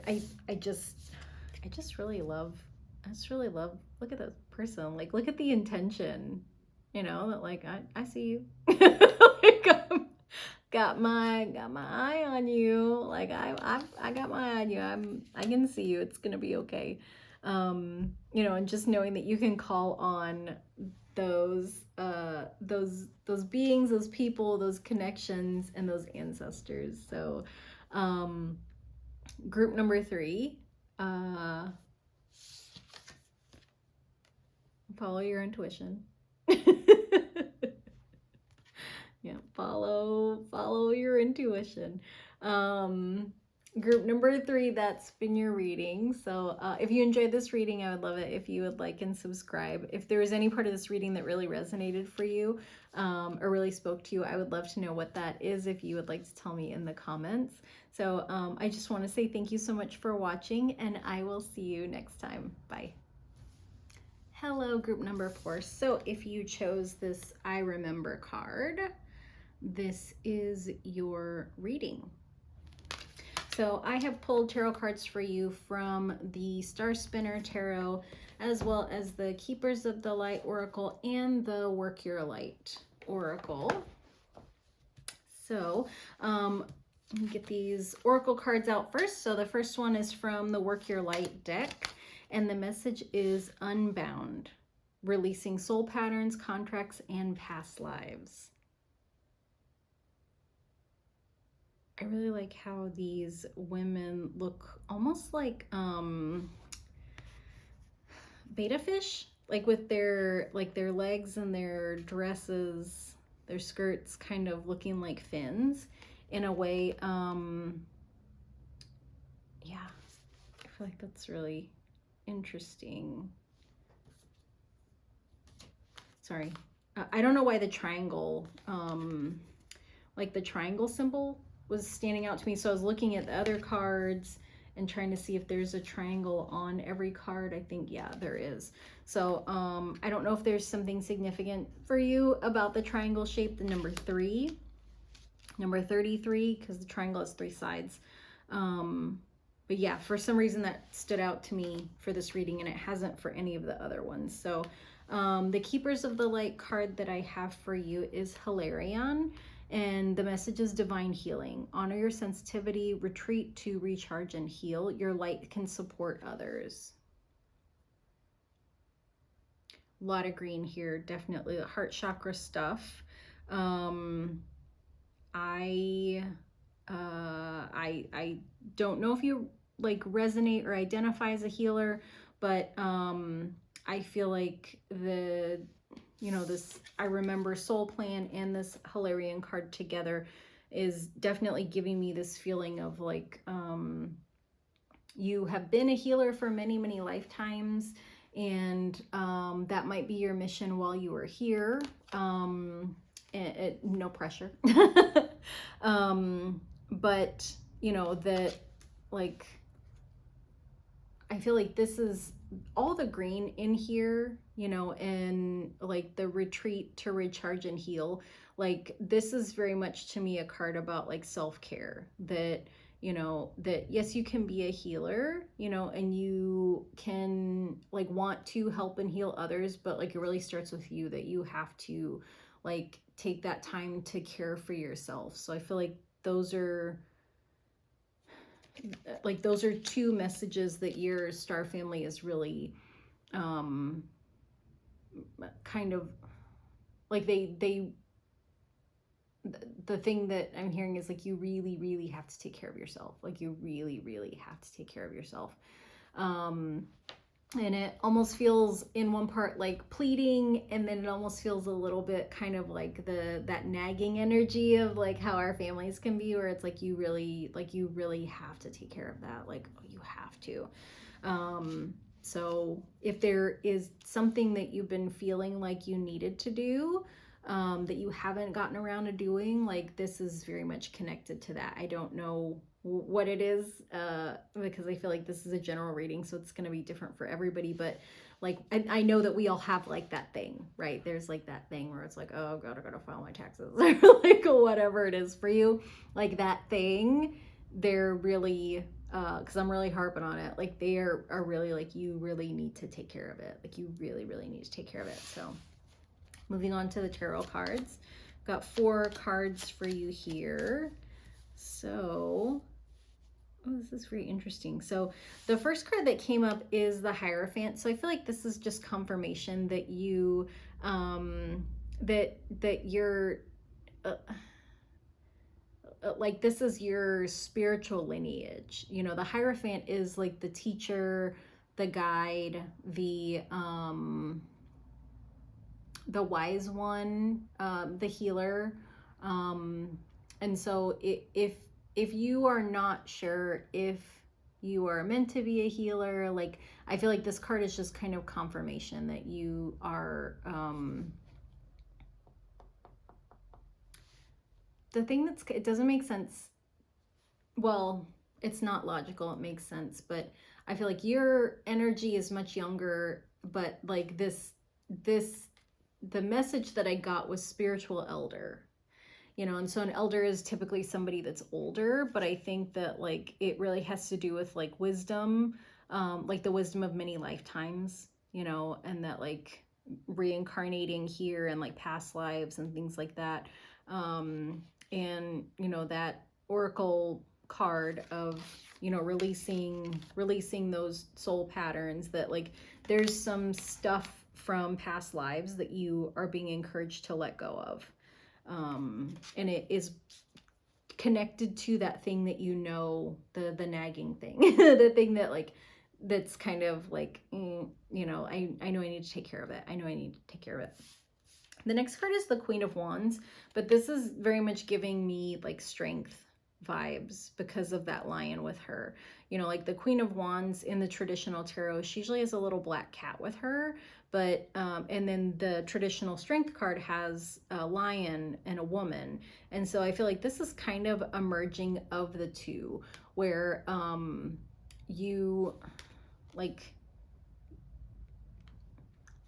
I just really love, look at that person, like look at the intention, you know, that like I see you. Like, got my eye on you, like I got my eye on you. I can see you, it's gonna be okay. You know, and just knowing that you can call on those beings, those people, those connections, and those ancestors. So group number 3, follow your intuition. Yeah, follow your intuition. Group number 3, that's been your reading. So if you enjoyed this reading, I would love it if you would like and subscribe. If there was any part of this reading that really resonated for you or really spoke to you, I would love to know what that is if you would like to tell me in the comments. So I just want to say thank you so much for watching, and I will see you next time. Bye. Hello, group number 4. So if you chose this I Remember card, this is your reading. So I have pulled tarot cards for you from the Star Spinner Tarot, as well as the Keepers of the Light Oracle and the Work Your Light Oracle. So let me get these Oracle cards out first. So the first one is from the Work Your Light deck, and the message is Unbound, releasing soul patterns, contracts, and past lives. I really like how these women look almost like betta fish, like with their legs and their dresses, their skirts kind of looking like fins in a way. Yeah, I feel like that's really interesting. Sorry, I don't know why the triangle, like the triangle symbol was standing out to me. So I was looking at the other cards and trying to see if there's a triangle on every card. I think, yeah, there is. So I don't know if there's something significant for you about the triangle shape, the number 3, number 33, because the triangle has 3 sides. But yeah, for some reason that stood out to me for this reading, and it hasn't for any of the other ones. So the Keepers of the Light card that I have for you is Hilarion. And the message is divine healing. Honor your sensitivity, retreat to recharge and heal. Your light can support others. A lot of green here, definitely the heart chakra stuff. I don't know if you like resonate or identify as a healer, but I feel like the, you know, this I Remember soul plan and this Hilarion card together is definitely giving me this feeling of like you have been a healer for many, many lifetimes, and that might be your mission while you are here. No pressure. But you know that, like, I feel like this is all the green in here, you know, and like the retreat to recharge and heal. Like this is very much to me a card about like self-care, that, you know, that yes, you can be a healer, you know, and you can like want to help and heal others, but like it really starts with you, that you have to like take that time to care for yourself. So I feel like those are two messages that your star family is really kind of like the thing that I'm hearing is like you really, really have to take care of yourself. Like you really, really have to take care of yourself. And it almost feels in one part like pleading, and then it almost feels a little bit kind of like that nagging energy of like how our families can be, where it's like you really have to take care of that, like you have to. So if there is something that you've been feeling like you needed to do, that you haven't gotten around to doing, like this is very much connected to that. I don't know what it is, because I feel like this is a general reading, so it's going to be different for everybody, but like I know that we all have like that thing, right? There's like that thing where it's like, oh god, I gotta file my taxes, or like whatever it is for you, like that thing. They're really, because I'm really harping on it, like they are really like, you really need to take care of it, like you really need to take care of it. So moving on to the tarot cards, got 4 cards for you here. So, oh, this is very interesting. So the first card that came up is the Hierophant. So I feel like this is just confirmation that you, that you're, like this is your spiritual lineage. You know, the Hierophant is like the teacher, the guide, the wise one, the healer. And so if you are not sure if you are meant to be a healer, like I feel like this card is just kind of confirmation that you are, the thing that's, it doesn't make sense, well, it's not logical, it makes sense, but I feel like your energy is much younger, but like this the message that I got was spiritual elder, you know. And so an elder is typically somebody that's older, but I think that like it really has to do with like wisdom, like the wisdom of many lifetimes, you know, and that like reincarnating here and like past lives and things like that. And you know, that oracle card of, you know, releasing those soul patterns, that like there's some stuff from past lives that you are being encouraged to let go of. And it is connected to that thing that, you know, the nagging thing, the thing that like, that's kind of like, you know, I know I need to take care of it. I know I need to take care of it. The next card is the Queen of Wands, but this is very much giving me like strength vibes because of that lion with her. You know, like the Queen of Wands in the traditional tarot, she usually has a little black cat with her, but and then the traditional strength card has a lion and a woman. And so I feel like this is kind of a merging of the two, where you like,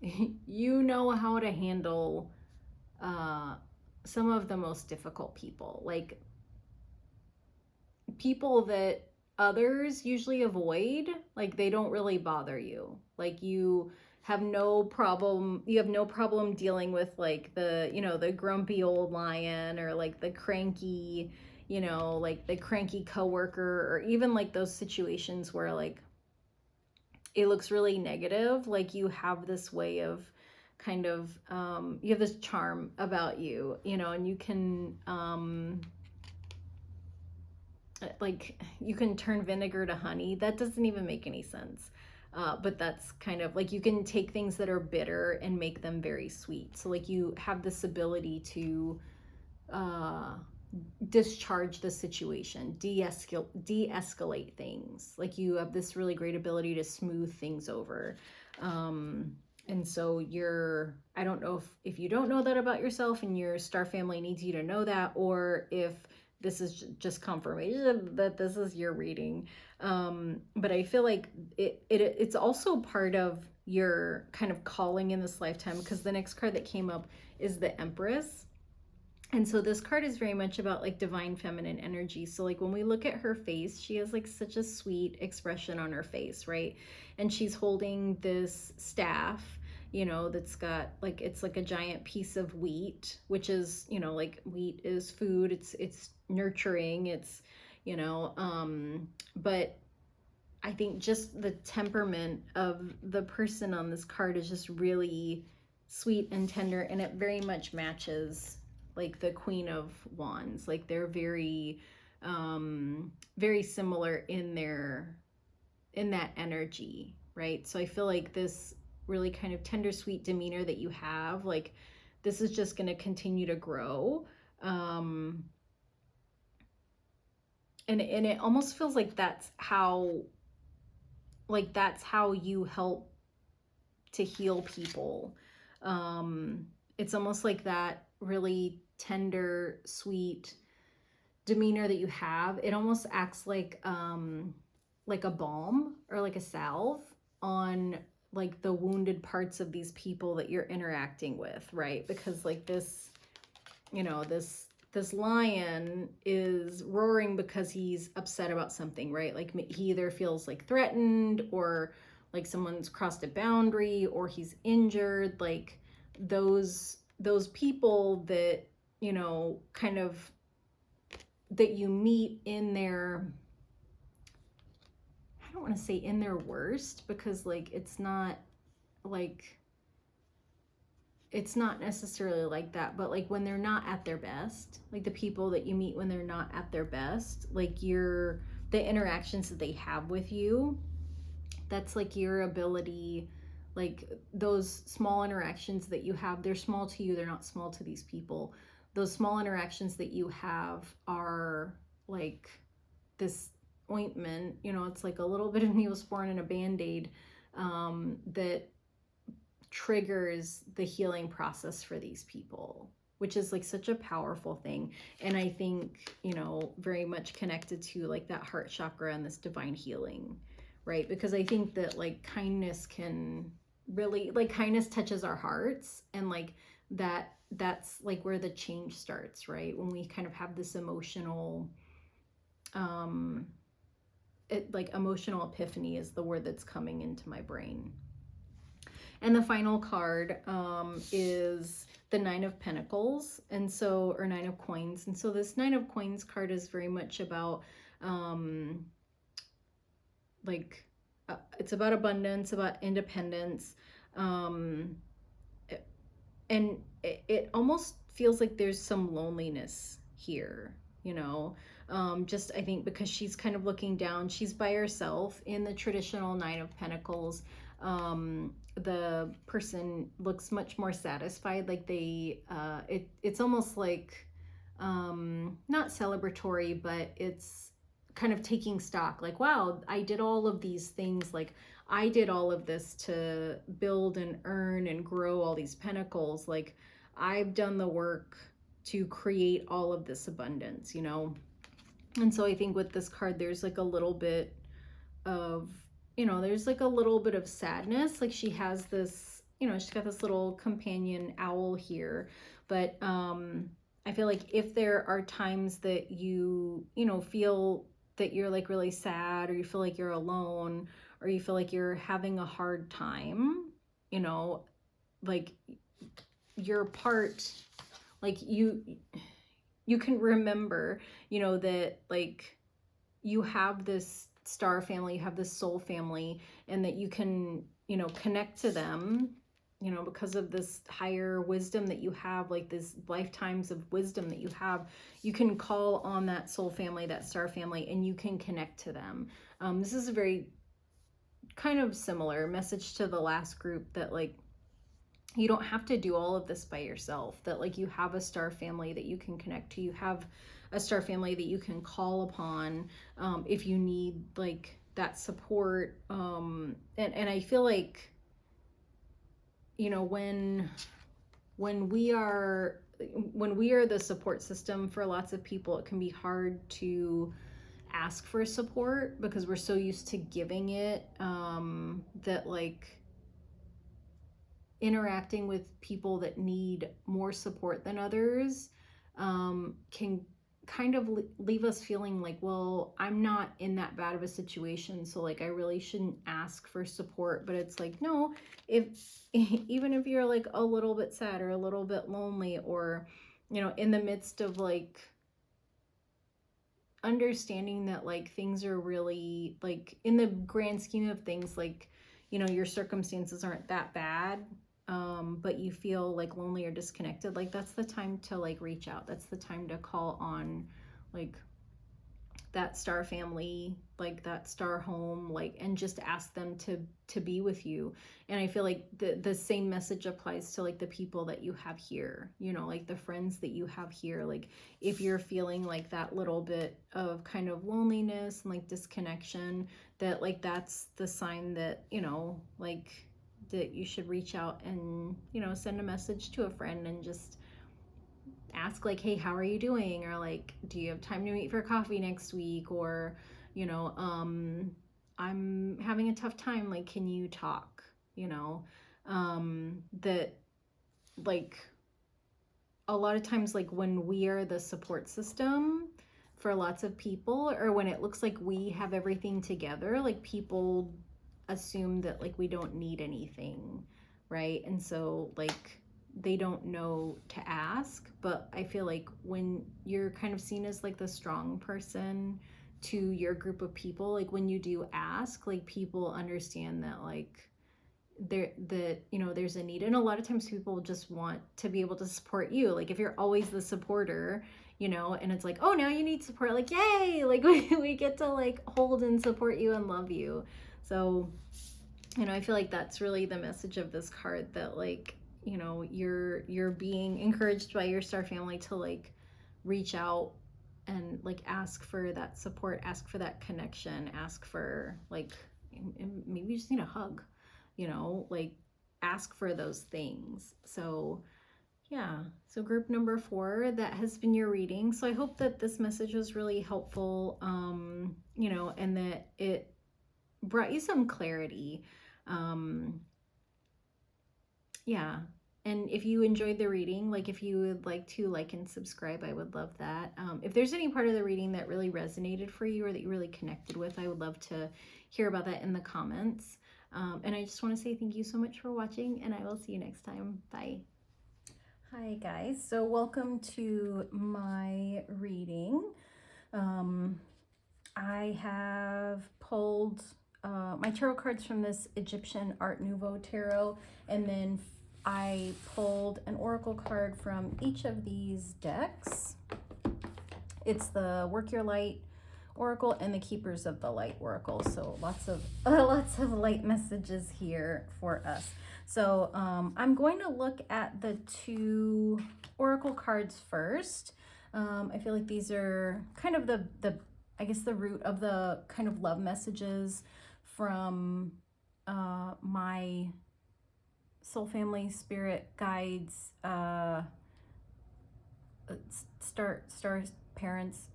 you know how to handle some of the most difficult people, like people that others usually avoid, like they don't really bother you, like you have no problem dealing with like the, you know, the grumpy old lion, or like the cranky, you know, like the cranky coworker, or even like those situations where like it looks really negative. Like you have this way of kind of, you have this charm about you, you know, and you can, like you can turn vinegar to honey. That doesn't even make any sense. But that's kind of like, you can take things that are bitter and make them very sweet. So like you have this ability to discharge the situation, de-escalate things. Like you have this really great ability to smooth things over. And so you're, I don't know if you don't know that about yourself and your star family needs you to know that, or if this is just confirmation that this is your reading. But I feel like it's also part of your kind of calling in this lifetime, because the next card that came up is the Empress. And so this card is very much about like divine feminine energy. So like when we look at her face, she has like such a sweet expression on her face, right? And she's holding this staff, you know, that's got like, it's like a giant piece of wheat, which is, you know, like wheat is food, it's nurturing, it's, you know, but I think just the temperament of the person on this card is just really sweet and tender, and it very much matches like the Queen of Wands. Like they're very very similar in that energy. right? So I feel like this really kind of tender, sweet demeanor that you have, like this is just going to continue to grow. And it almost feels like that's how you help to heal people. It's almost like that really tender, sweet demeanor that you have. It almost acts like a balm or like a salve on like the wounded parts of these people that you're interacting with, right? Because like this, you know, this lion is roaring because he's upset about something, right? Like he either feels like threatened, or like someone's crossed a boundary, or he's injured. Like those people that, you know, kind of that you meet in their, I don't want to say in their worst, because like it's not necessarily like that, but like when they're not at their best, like the people that you meet when they're not at their best, like the interactions that they have with you, that's like your ability, like those small interactions that you have, they're small to you, they're not small to these people. Those small interactions that you have are like this ointment, you know, it's like a little bit of Neosporin and a Band-Aid that triggers the healing process for these people, which is like such a powerful thing. And I think, you know, very much connected to like that heart chakra and this divine healing, right? Because I think that like kindness can really, like kindness touches our hearts, and like that's like where the change starts, right? When we kind of have this emotional emotional epiphany is the word that's coming into my brain. And the final card is the Nine of Pentacles, and so, or Nine of Coins. And so this Nine of Coins card is very much about it's about abundance, about independence, and it almost feels like there's some loneliness here, you know. Just I think because she's kind of looking down, she's by herself. In the traditional Nine of Pentacles, the person looks much more satisfied, like it's almost like not celebratory, but it's kind of taking stock, like, wow, I did all of these things, like I did all of this to build and earn and grow all these pentacles, like I've done the work to create all of this abundance, you know. And so I think with this card, there's like a little bit of, you know, there's like a little bit of sadness. Like she has this, you know, she's got this little companion owl here. But I feel like if there are times that you know, feel that you're like really sad, or you feel like you're alone, or you feel like you're having a hard time, you know, like your part, like you can remember, you know, that like you have this star family, you have this soul family, and that you can, you know, connect to them, you know, because of this higher wisdom that you have, like this lifetimes of wisdom that you have. You can call on that soul family, that star family, and you can connect to them. This is a very kind of similar message to the last group, that like you don't have to do all of this by yourself, that like you have a star family that you can connect to, you have a star family that you can call upon if you need like that support. And I feel like, you know, when we are the support system for lots of people, it can be hard to ask for support because we're so used to giving it, that like interacting with people that need more support than others can kind of leave us feeling like, well, I'm not in that bad of a situation, so like I really shouldn't ask for support. But it's like, no, if even if you're like a little bit sad or a little bit lonely, or, you know, in the midst of like understanding that like things are really like in the grand scheme of things, like, you know, your circumstances aren't that bad, but you feel like lonely or disconnected, like that's the time to like reach out. That's the time to call on like that star family, like that star home, like, and just ask them to be with you. And I feel like the same message applies to like the people that you have here, you know, like the friends that you have here. Like if you're feeling like that little bit of kind of loneliness and like disconnection, that like that's the sign that, you know, like that you should reach out and, you know, send a message to a friend and just ask like, hey, how are you doing? Or like, do you have time to meet for coffee next week? Or, you know, I'm having a tough time, like, can you talk? You know, that like a lot of times, like when we are the support system for lots of people, or when it looks like we have everything together, like people assume that like we don't need anything, right? And so like they don't know to ask. But I feel like when you're kind of seen as like the strong person to your group of people, like when you do ask, like people understand that like that, you know, there's a need. And a lot of times people just want to be able to support you. Like if you're always the supporter, you know, and it's like, oh, now you need support, like, yay, like we get to like hold and support you and love you. So, you know, I feel like that's really the message of this card, that like, you know, you're being encouraged by your star family to like reach out and like ask for that support, ask for that connection, ask for like, maybe you just need a hug, you know, like ask for those things. So yeah, so group number 4, that has been your reading. So I hope that this message was really helpful, you know, and that it brought you some clarity. Yeah. And if you enjoyed the reading, like if you would like to like and subscribe, I would love that. If there's any part of the reading that really resonated for you or that you really connected with, I would love to hear about that in the comments. And I just want to say thank you so much for watching, and I will see you next time. Bye. Hi guys, so welcome to my reading. I have pulled my tarot cards from this Egyptian Art Nouveau tarot, and then I pulled an oracle card from each of these decks. It's the Work Your Light Oracle and the Keepers of the Light Oracle. So lots of light messages here for us. So I'm going to look at the 2 oracle cards first. I feel like these are kind of the I guess the root of the kind of love messages from my soul family spirit guides, star parents.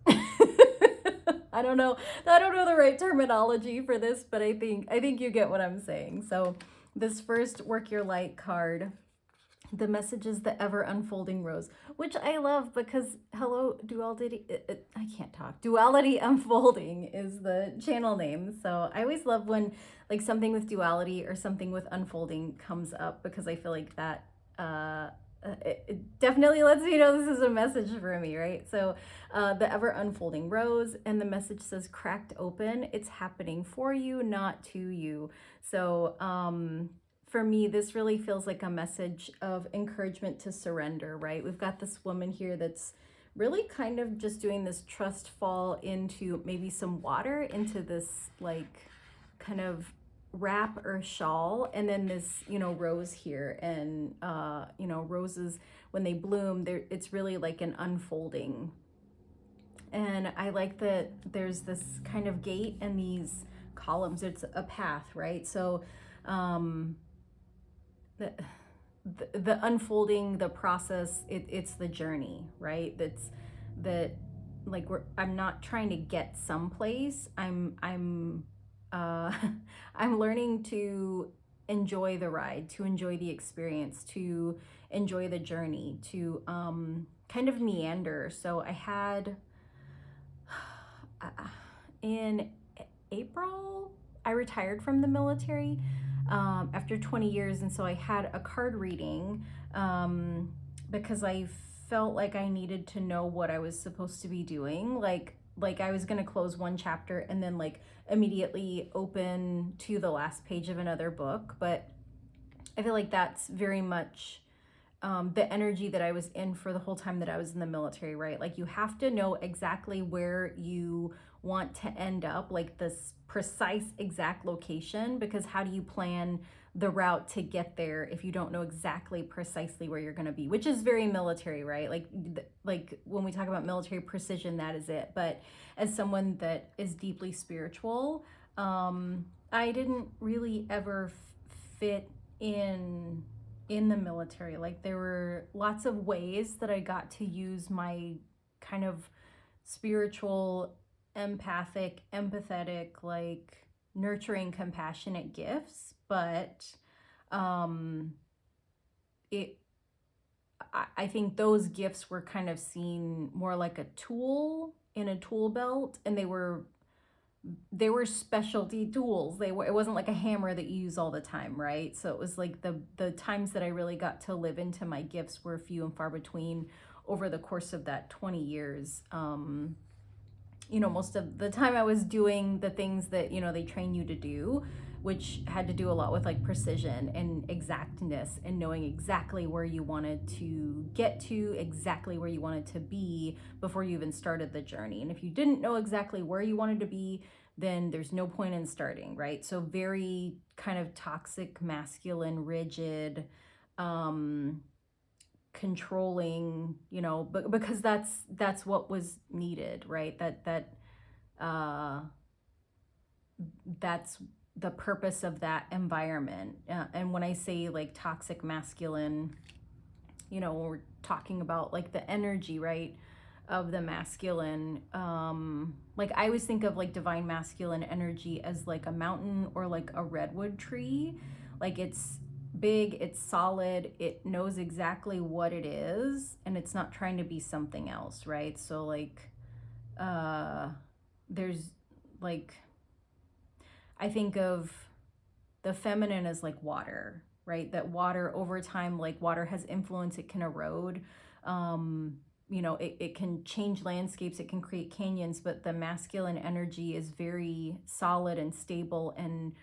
I don't know the right terminology for this, but I think you get what I'm saying. So this first Work Your Light card, the message is the ever unfolding rose, which I love because hello, duality, I can't talk. Duality unfolding is the channel name. So I always love when like something with duality or something with unfolding comes up, because I feel like that it definitely lets me know this is a message for me, right? So the ever unfolding rose, and the message says cracked open. It's happening for you, not to you. So for me, this really feels like a message of encouragement to surrender, right? We've got this woman here that's really kind of just doing this trust fall into maybe some water, into this like kind of wrap or shawl, and then this, you know, rose here. And you know, roses, when they bloom, it's really like an unfolding. And I like that there's this kind of gate and these columns. It's a path, right? So the unfolding, the process, it's the journey, right? That like I'm not trying to get someplace. I'm I'm learning to enjoy the ride, to enjoy the experience, to enjoy the journey, to kind of meander. So I had in April, I retired from the military after 20 years. And so I had a card reading because I felt like I needed to know what I was supposed to be doing. Like I was going to close one chapter and then like immediately open to the last page of another book. But I feel like that's very much the energy that I was in for the whole time that I was in the military, right? Like you have to know exactly where you want to end up, like this precise exact location, because how do you plan the route to get there if you don't know exactly precisely where you're going to be, which is very military, right? Like when we talk about military precision, that is it. But as someone that is deeply spiritual, I didn't really ever fit in the military. Like there were lots of ways that I got to use my kind of spiritual, empathic, empathetic, like nurturing, compassionate gifts, but it I think those gifts were kind of seen more like a tool in a tool belt, and they were specialty tools. It wasn't like a hammer that you use all the time, right? So it was like the times that I really got to live into my gifts were few and far between over the course of that 20 years. Most of the time I was doing the things that, they train you to do, which had to do a lot with like precision and exactness and knowing exactly where you wanted to get to, exactly where you wanted to be before you even started the journey. And if you didn't know exactly where you wanted to be, then there's no point in starting, right? So very kind of toxic, masculine, rigid, controlling, but because that's what was needed, right? That's the purpose of that environment. And when I say like toxic masculine, when we're talking about like the energy, right, of the masculine, like I always think of like divine masculine energy as like a mountain or like a redwood tree. Like it's big, it's solid, it knows exactly what it is, and it's not trying to be something else, right? So like there's like, I think of the feminine as like water, right? That water over time, like water has influence, it can erode. It can change landscapes, it can create canyons, but the masculine energy is very solid and stable and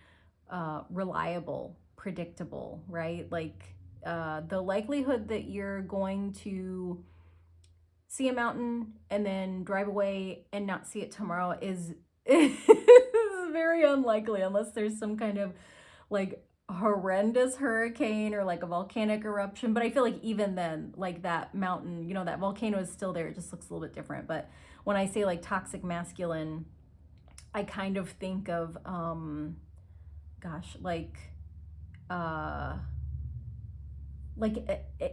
reliable, predictable, right? Like the likelihood that you're going to see a mountain and then drive away and not see it tomorrow is very unlikely, unless there's some kind of like horrendous hurricane or like a volcanic eruption. But I feel like even then, like that mountain, that volcano is still there, it just looks a little bit different. But when I say like toxic masculine, I kind of think of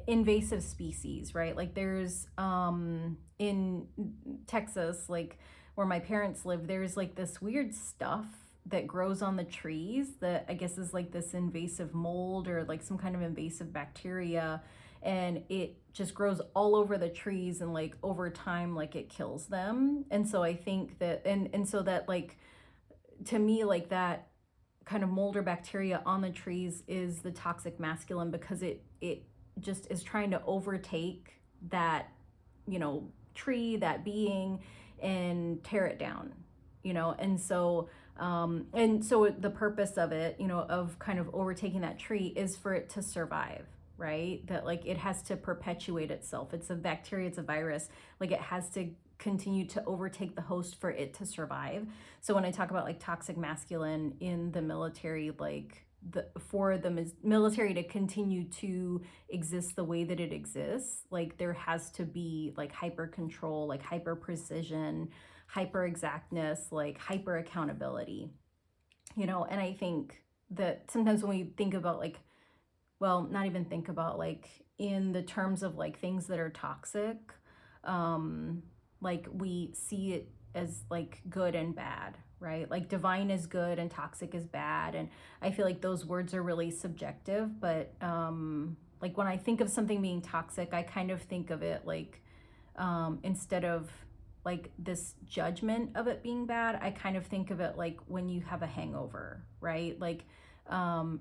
invasive species, right? Like there's in Texas, like where my parents live, there's like this weird stuff that grows on the trees that I guess is like this invasive mold or like some kind of invasive bacteria, and it just grows all over the trees, and like over time like it kills them. And so I think that and so that, like, to me, like that kind of mold or bacteria on the trees is the toxic masculine, because it just is trying to overtake that tree, that being, and tear it down, and so the purpose of it, of kind of overtaking that tree, is for it to survive, right? That like it has to perpetuate itself. It's a bacteria, it's a virus, like it has to continue to overtake the host for it to survive. So when I talk about like toxic masculine in the military, like for the military to continue to exist the way that it exists, like there has to be like hyper control, like hyper precision, hyper exactness, like hyper accountability, and I think that sometimes when we think about like, well, not even think about, like in the terms of like things that are toxic, like we see it as like good and bad, right? Like divine is good and toxic is bad. And I feel like those words are really subjective, but like when I think of something being toxic, I kind of think of it like instead of like this judgment of it being bad, I kind of think of it like when you have a hangover, right? Like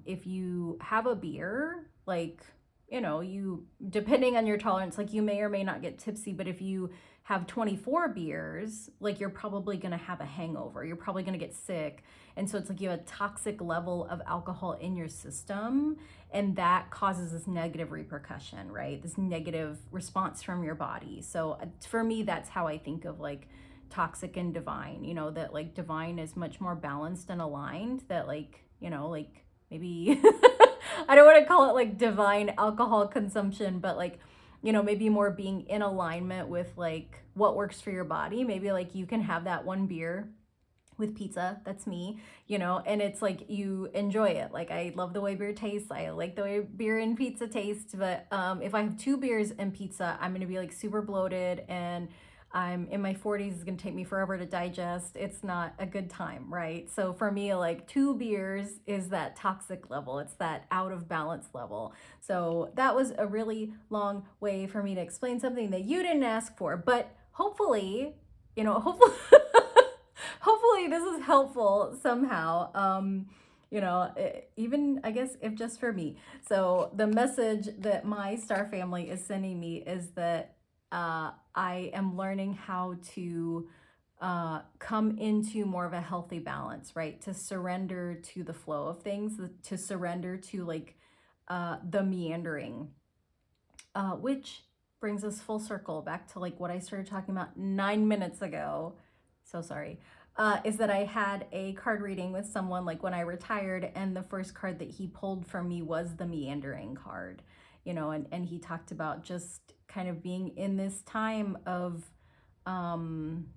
if you have a beer, like, you, depending on your tolerance, like you may or may not get tipsy, but if you have 24 beers, like you're probably going to have a hangover. You're probably going to get sick. And so it's like you have a toxic level of alcohol in your system, and that causes this negative repercussion, right? This negative response from your body. So for me, that's how I think of like toxic and divine, you know, that like divine is much more balanced and aligned, that like, you know, like maybe I don't want to call it like divine alcohol consumption, but like, you know, maybe more being in alignment with like what works for your body. Maybe like you can have that one beer with pizza, that's me, you know, and it's like you enjoy it. Like I love the way beer tastes, I like the way beer and pizza taste, but if I have 2 beers and pizza, I'm gonna be like super bloated, and I'm in my 40s, it's gonna take me forever to digest. It's not a good time, right? So for me, like 2 beers is that toxic level, it's that out of balance level. So that was a really long way for me to explain something that you didn't ask for, but hopefully, you know, hopefully hopefully this is helpful somehow. You know, even I guess if just for me. So the message that my star family is sending me is that I am learning how to come into more of a healthy balance, right? To surrender to the flow of things, to surrender to like the meandering, which brings us full circle back to like what I started talking about 9 minutes ago. So sorry. Is that I had a card reading with someone like when I retired, and the first card that he pulled for me was the meandering card, you know, and he talked about just kind of being in this time of um,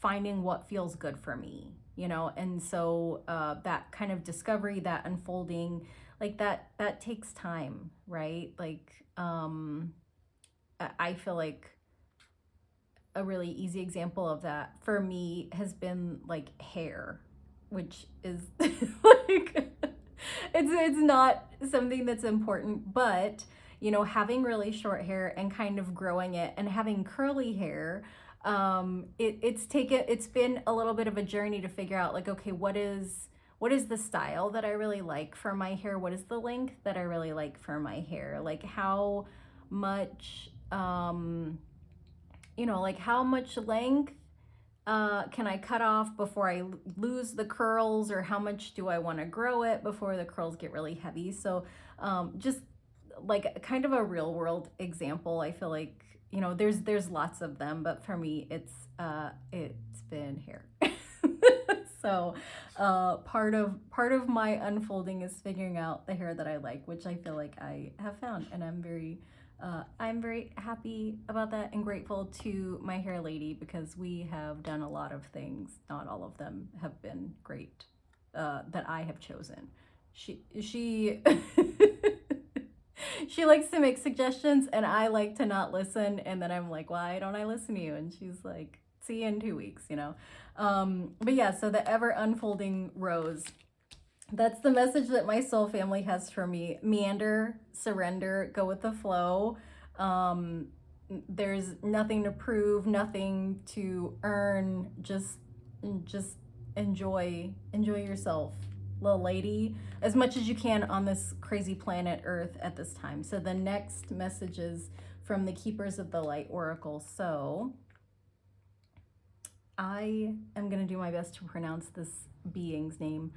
finding what feels good for me, you know, and so that kind of discovery, that unfolding, like that takes time, right? Like I feel like a really easy example of that for me has been like hair, which is like it's not something that's important, but you know, having really short hair and kind of growing it and having curly hair, it's been a little bit of a journey to figure out like, okay, what is the style that I really like for my hair? What is the length that I really like for my hair? Like how much you know, like how much length can I cut off before I lose the curls, or how much do I want to grow it before the curls get really heavy? So just like kind of a real world example, I feel like, you know, there's lots of them, but for me it's been hair. So part of my unfolding is figuring out the hair that I like, which I feel like I have found, and I'm very happy about that and grateful to my hair lady, because we have done a lot of things. Not all of them have been great that I have chosen. She she likes to make suggestions, and I like to not listen, and then I'm like, why don't I listen to you? And she's like, see you in 2 weeks, you know. But yeah, so the ever unfolding rose, that's the message that my soul family has for me. Meander, surrender, go with the flow. There's nothing to prove, nothing to earn. Just enjoy yourself, little lady, as much as you can on this crazy planet Earth at this time. So the next message is from the Keepers of the Light Oracle. So I am going to do my best to pronounce this being's name.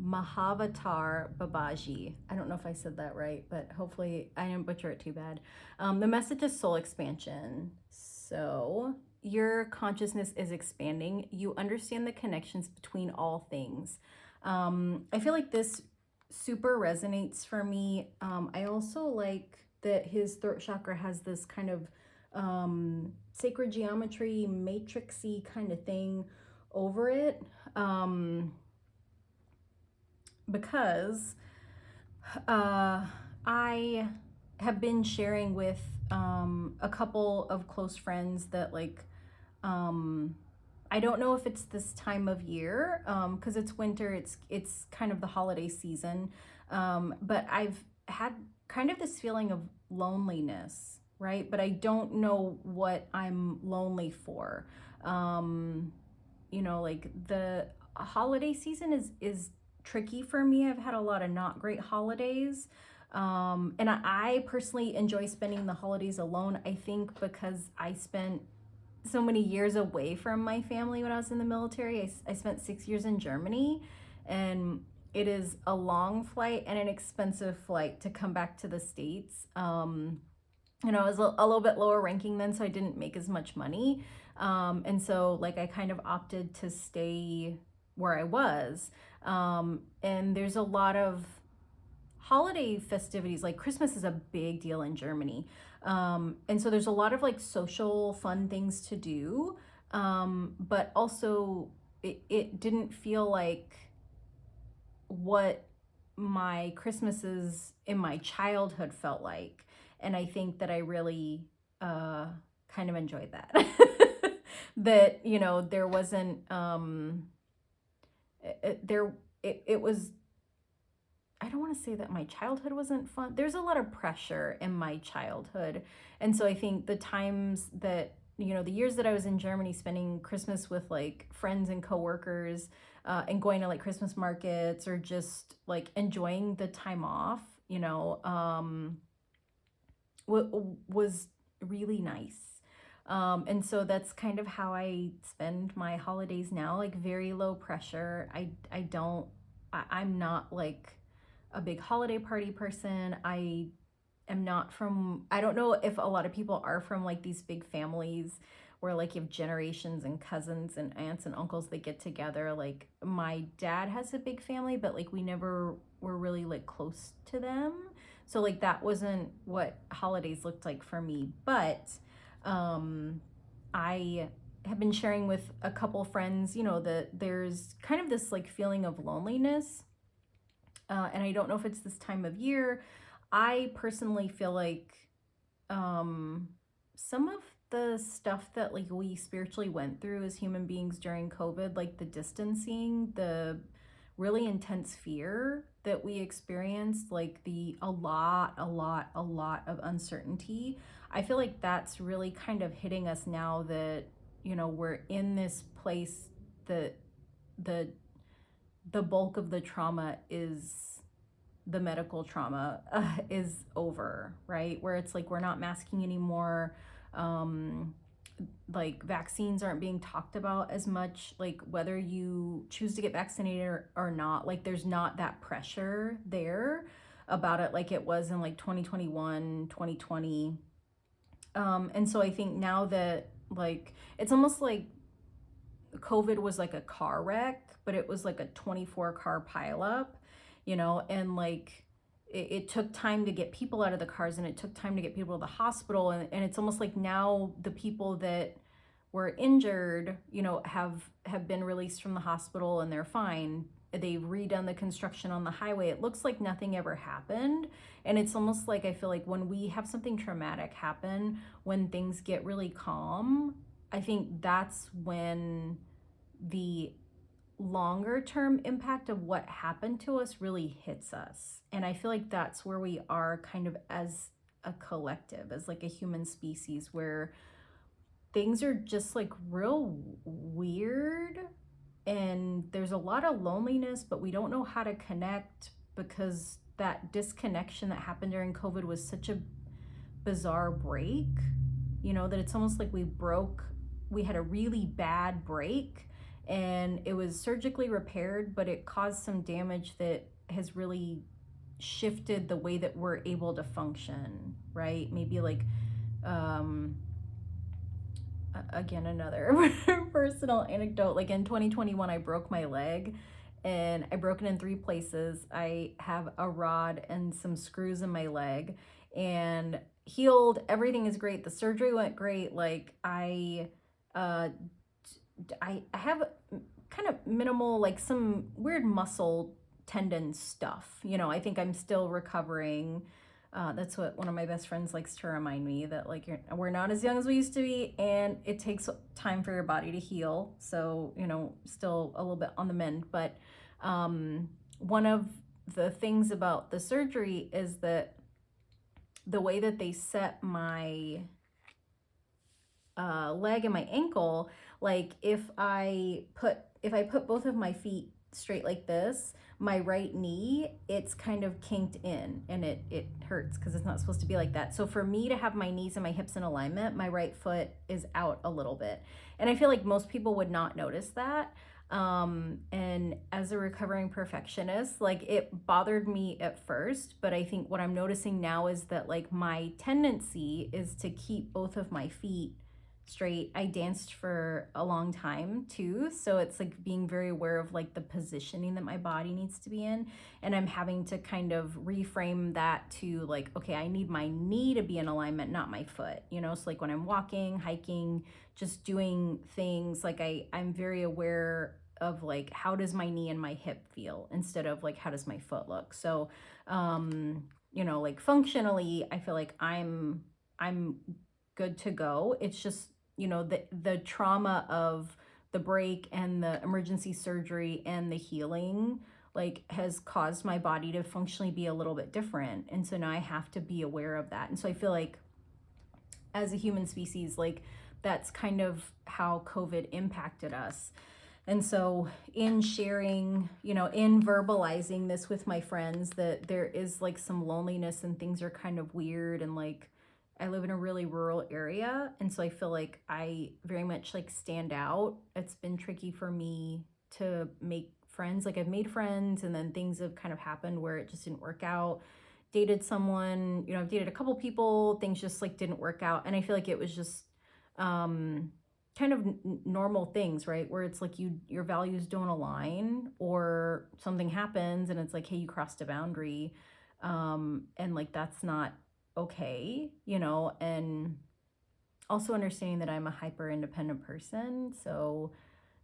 Mahavatar Babaji. I don't know if I said that right, but hopefully I didn't butcher it too bad. The message is soul expansion. So your consciousness is expanding. You understand the connections between all things. I feel like this super resonates for me. I also like that his throat chakra has this kind of sacred geometry, matrixy kind of thing over it. Because I have been sharing with a couple of close friends that like I don't know if it's this time of year because it's winter, it's kind of the holiday season, but I've had kind of this feeling of loneliness, right? But I don't know what I'm lonely for. You know, like the holiday season is tricky for me. I've had a lot of not great holidays. And I personally enjoy spending the holidays alone, I think because I spent so many years away from my family when I was in the military. I spent 6 years in Germany, and it is a long flight and an expensive flight to come back to the States. You know, I was a little bit lower ranking then, so I didn't make as much money. And so like I kind of opted to stay where I was. And there's a lot of holiday festivities. Like Christmas is a big deal in Germany. And so there's a lot of like social fun things to do. But also it didn't feel like what my Christmases in my childhood felt like. And I think that I really uh, kind of enjoyed that. That, you know, there wasn't, there, it was, I don't want to say that my childhood wasn't fun. There's a lot of pressure in my childhood. And so I think the times that, you know, the years that I was in Germany spending Christmas with like friends and coworkers, and going to like Christmas markets or just like enjoying the time off, you know, was really nice. And so that's kind of how I spend my holidays now, like very low pressure. I don't, I'm not like a big holiday party person. I am not from, I don't know if a lot of people are from like these big families where like you have generations and cousins and aunts and uncles that get together. Like my dad has a big family, but like we never were really like close to them. So like that wasn't what holidays looked like for me. But I have been sharing with a couple friends, you know, that there's kind of this like feeling of loneliness. And I don't know if it's this time of year. I personally feel like some of the stuff that like we spiritually went through as human beings during COVID, like the distancing, the really intense fear that we experienced, like the a lot of uncertainty. I feel like that's really kind of hitting us now that, you know, we're in this place that the the bulk of the trauma is the medical trauma is over, right? Where it's like we're not masking anymore. Um, like vaccines aren't being talked about as much, like whether you choose to get vaccinated or not, like there's not that pressure there about it like it was in like 2021, 2020. And so I think now that like it's almost like COVID was like a car wreck, but it was like a 24 car pileup, you know, and like it took time to get people out of the cars and it took time to get people to the hospital. And it's almost like now the people that were injured, you know, have been released from the hospital and they're fine. They've redone the construction on the highway. It looks like nothing ever happened. And it's almost like I feel like when we have something traumatic happen, when things get really calm, I think that's when the longer term impact of what happened to us really hits us. And I feel like that's where we are kind of as a collective, as like a human species, where things are just like real weird and there's a lot of loneliness, but we don't know how to connect because that disconnection that happened during COVID was such a bizarre break, you know, that it's almost like we had a really bad break and it was surgically repaired, but it caused some damage that has really shifted the way that we're able to function, right? Maybe like, again, another personal anecdote. Like in 2021, I broke my leg and I broke it in 3 places. I have a rod and some screws in my leg and healed. Everything is great. The surgery went great. Like uh, I have kind of minimal, like some weird muscle tendon stuff. You know, I think I'm still recovering. That's what one of my best friends likes to remind me, that like we're not as young as we used to be and it takes time for your body to heal. So, you know, still a little bit on the mend. But one of the things about the surgery is that the way that they set my leg and my ankle, like if I put both of my feet straight like this, my right knee, it's kind of kinked in and it hurts because it's not supposed to be like that. So for me to have my knees and my hips in alignment, my right foot is out a little bit. And I feel like most people would not notice that. And as a recovering perfectionist, like it bothered me at first, but I think what I'm noticing now is that like my tendency is to keep both of my feet straight. I danced for a long time too, so it's like being very aware of like the positioning that my body needs to be in, and I'm having to kind of reframe that to like, okay, I need my knee to be in alignment, not my foot, you know. So like when I'm walking, hiking, just doing things, like I'm very aware of like, how does my knee and my hip feel instead of like, how does my foot look. So you know, like functionally I feel like I'm good to go. It's just, you know, the trauma of the break and the emergency surgery and the healing like has caused my body to functionally be a little bit different, and so now I have to be aware of that. And so I feel like as a human species, like that's kind of how COVID impacted us. And so in sharing, you know, in verbalizing this with my friends, that there is like some loneliness and things are kind of weird, and like I live in a really rural area, and so I feel like I very much like stand out. It's been tricky for me to make friends. Like I've made friends and then things have kind of happened where it just didn't work out. Dated someone, you know, I've dated a couple people, things just like didn't work out, and I feel like it was just kind of normal things, right? Where it's like your values don't align, or something happens and it's like, hey, you crossed a boundary, and like that's not okay, you know. And also understanding that I'm a hyper independent person, so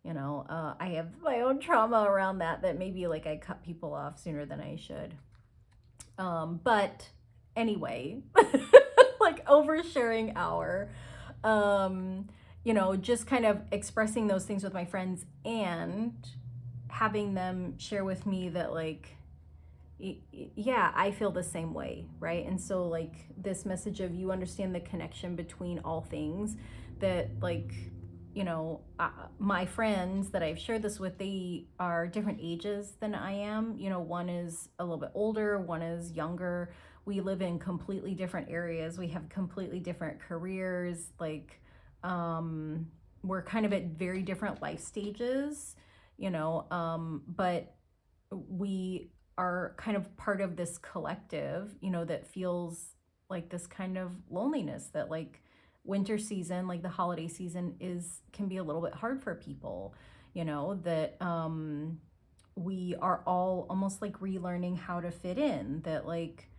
you know, I have my own trauma around that maybe like I cut people off sooner than I should. But anyway, like oversharing hour, you know, just kind of expressing those things with my friends and having them share with me that like, yeah, I feel the same way, right? And so like this message of you understand the connection between all things, that like, you know, my friends that I've shared this with, they are different ages than I am. You know, one is a little bit older, one is younger. We live in completely different areas. We have completely different careers. Like, we're kind of at very different life stages, you know, but we are kind of part of this collective, you know, that feels like this kind of loneliness, that like winter season, like the holiday season can be a little bit hard for people, you know, that we are all almost like relearning how to fit in, that like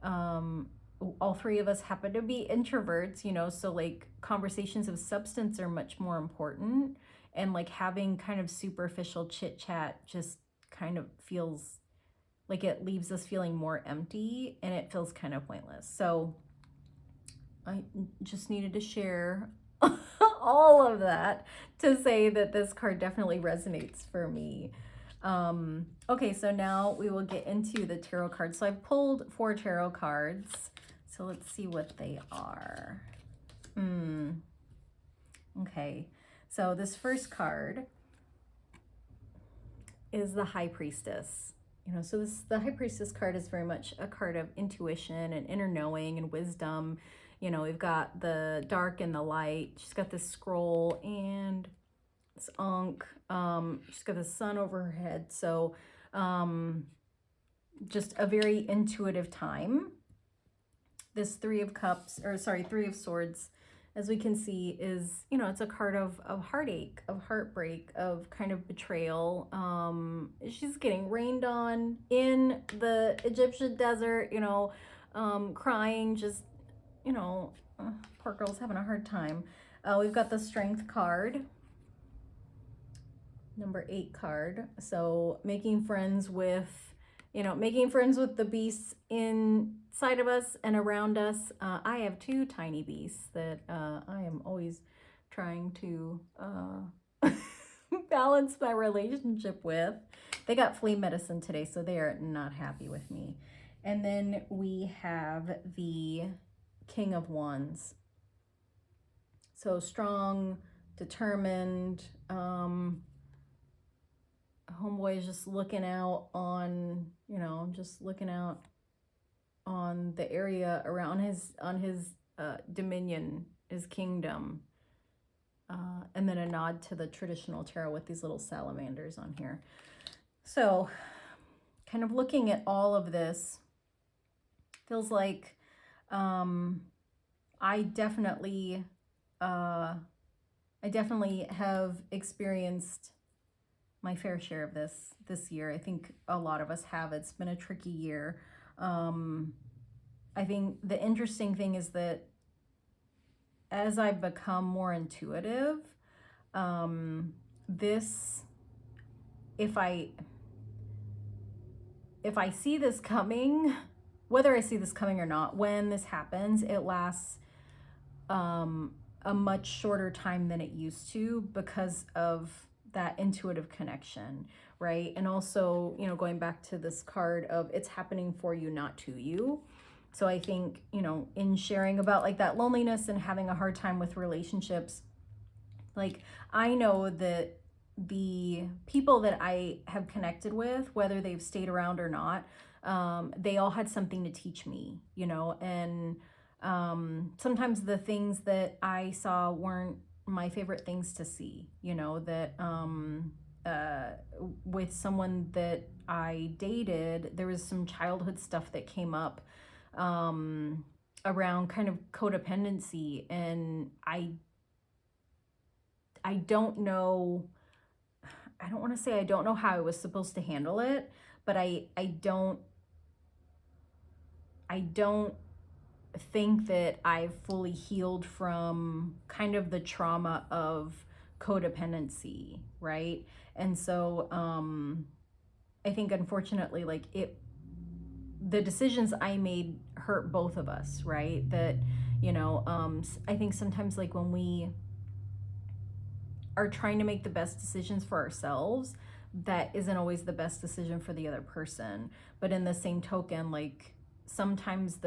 all three of us happen to be introverts, you know, so like conversations of substance are much more important, and like having kind of superficial chit chat just kind of feels like it leaves us feeling more empty, and it feels kind of pointless. So I just needed to share all of that to say that this card definitely resonates for me. Okay, so now we will get into the tarot cards. So I've pulled 4 tarot cards. So let's see what they are. Okay, so this first card is the High Priestess. You know, so the High Priestess card is very much a card of intuition and inner knowing and wisdom. You know, we've got the dark and the light. She's got this scroll and this ankh. She's got the sun over her head. So just a very intuitive time. This Three of Swords, as we can see, is, you know, it's a card of heartache, of heartbreak, of kind of betrayal. She's getting rained on in the Egyptian desert, you know, crying, just, you know, poor girl's having a hard time. We've got the Strength card, number 8 card. So making friends with, you know, making friends with the beasts inside of us and around us. I have 2 tiny beasts that I am always trying to balance my relationship with. They got flea medicine today, so they are not happy with me. And then we have the King of Wands. So strong, determined, homeboy is just looking out on, you know, just looking out on the area around his dominion, his kingdom. And then a nod to the traditional tarot with these little salamanders on here. So kind of looking at all of this, feels like I definitely I definitely have experienced my fair share of this year. I think a lot of us have. It's been a tricky year. I think the interesting thing is that as I've become more intuitive, this, if I see this coming, whether I see this coming or not, when this happens, it lasts a much shorter time than it used to because of that intuitive connection, right? And also, you know, going back to this card of it's happening for you, not to you. So I think, you know, in sharing about like that loneliness and having a hard time with relationships, like I know that the people that I have connected with, whether they've stayed around or not, they all had something to teach me, you know, and sometimes the things that I saw weren't my favorite things to see, you know, that with someone that I dated, there was some childhood stuff that came up around kind of codependency, and I don't know, I don't want to say I don't know how I was supposed to handle it, but I don't think that I've fully healed from kind of the trauma of codependency, right? And so I think unfortunately, like the decisions I made hurt both of us, right? That, you know, I think sometimes like when we are trying to make the best decisions for ourselves, that isn't always the best decision for the other person. But in the same token, like sometimes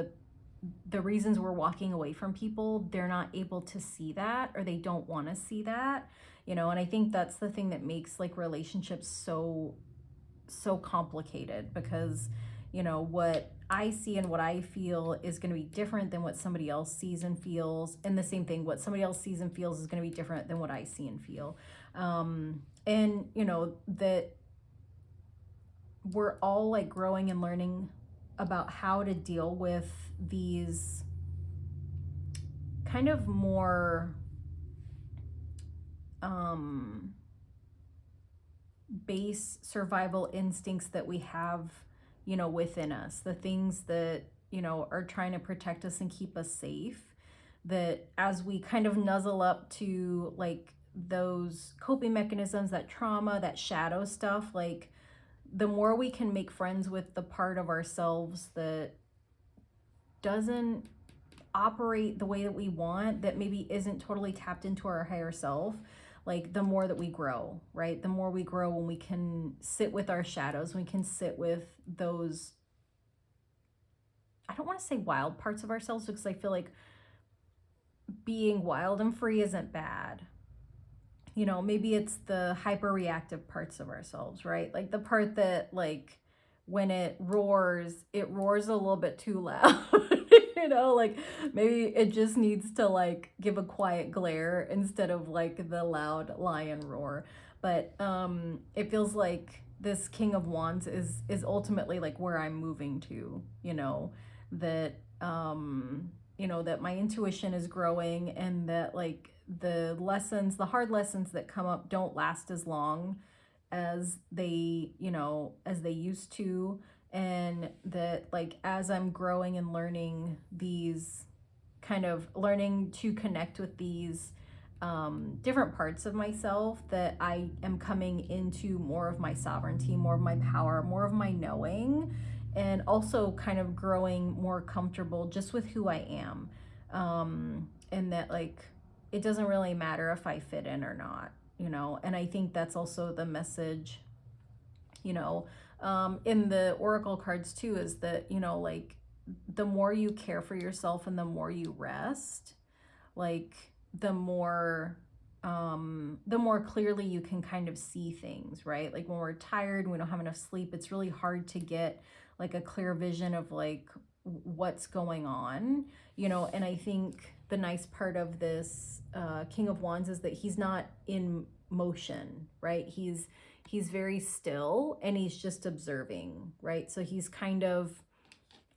the reasons we're walking away from people, they're not able to see that, or they don't want to see that, you know. And I think that's the thing that makes like relationships so complicated, because, you know, what I see and what I feel is going to be different than what somebody else sees and feels. And the same thing, what somebody else sees and feels is going to be different than what I see and feel. And, you know, that we're all like growing and learning about how to deal with these kind of more base survival instincts that we have, you know, within us, the things that, you know, are trying to protect us and keep us safe, that as we kind of nuzzle up to like those coping mechanisms, that trauma, that shadow stuff, like the more we can make friends with the part of ourselves that doesn't operate the way that we want, that maybe isn't totally tapped into our higher self, like the more that we grow, right? The more we grow when we can sit with our shadows, we can sit with those, I don't want to say wild parts of ourselves, because I feel like being wild and free isn't bad. You know, maybe it's the hyper reactive parts of ourselves, right? Like the part that, like, when it roars a little bit too loud. You know, like maybe it just needs to like give a quiet glare instead of like the loud lion roar. But it feels like this King of Wands is ultimately like where I'm moving to, you know, that you know, that my intuition is growing, and that like the lessons, the hard lessons that come up don't last as long as they, you know, as they used to. And that like as I'm growing and learning these, kind of learning to connect with these different parts of myself, that I am coming into more of my sovereignty, more of my power, more of my knowing, and also kind of growing more comfortable just with who I am. And that like it doesn't really matter if I fit in or not, you know. And I think that's also the message, you know, in the oracle cards too, is that, you know, like the more you care for yourself and the more you rest, like the more clearly you can kind of see things, right? Like when we're tired and we don't have enough sleep, it's really hard to get like a clear vision of like what's going on, you know. And I think the nice part of this King of Wands is that he's not in motion, right? He's very still, and he's just observing, right? So he's kind of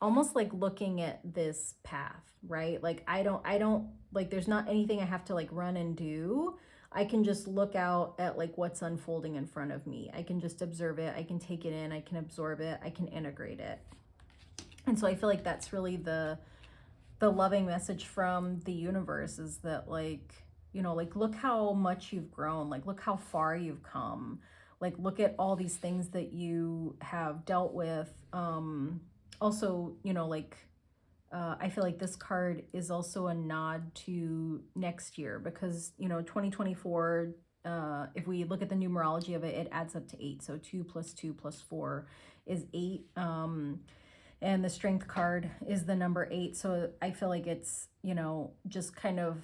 almost like looking at this path, right? Like I don't like, there's not anything I have to like run and do. I can just look out at like what's unfolding in front of me. I can just observe it. I can take it in. I can absorb it. I can integrate it. And so I feel like that's really the loving message from the universe, is that like, you know, like look how much you've grown, like look how far you've come, like look at all these things that you have dealt with. Also, you know, like I feel like this card is also a nod to next year, because, you know, 2024, if we look at the numerology of it, it adds up to 8. So 2 + 2 + 4 is 8. And the strength card is the number 8. So I feel like it's, you know, just kind of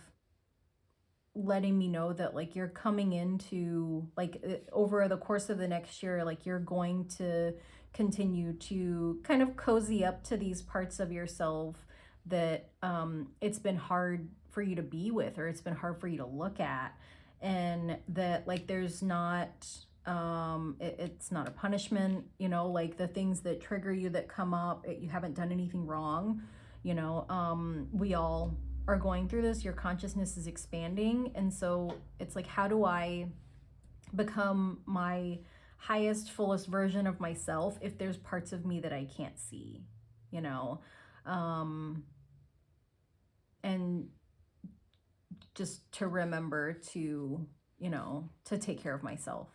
letting me know that like you're coming into like over the course of the next year, like you're going to continue to kind of cozy up to these parts of yourself that it's been hard for you to be with, or it's been hard for you to look at. And that like there's not it's not a punishment, you know, like the things that trigger you, that come up, you haven't done anything wrong, you know. We all are going through this. Your consciousness is expanding, and so it's like, how do I become my highest, fullest version of myself if there's parts of me that I can't see, you know? And just to remember to, you know, to take care of myself,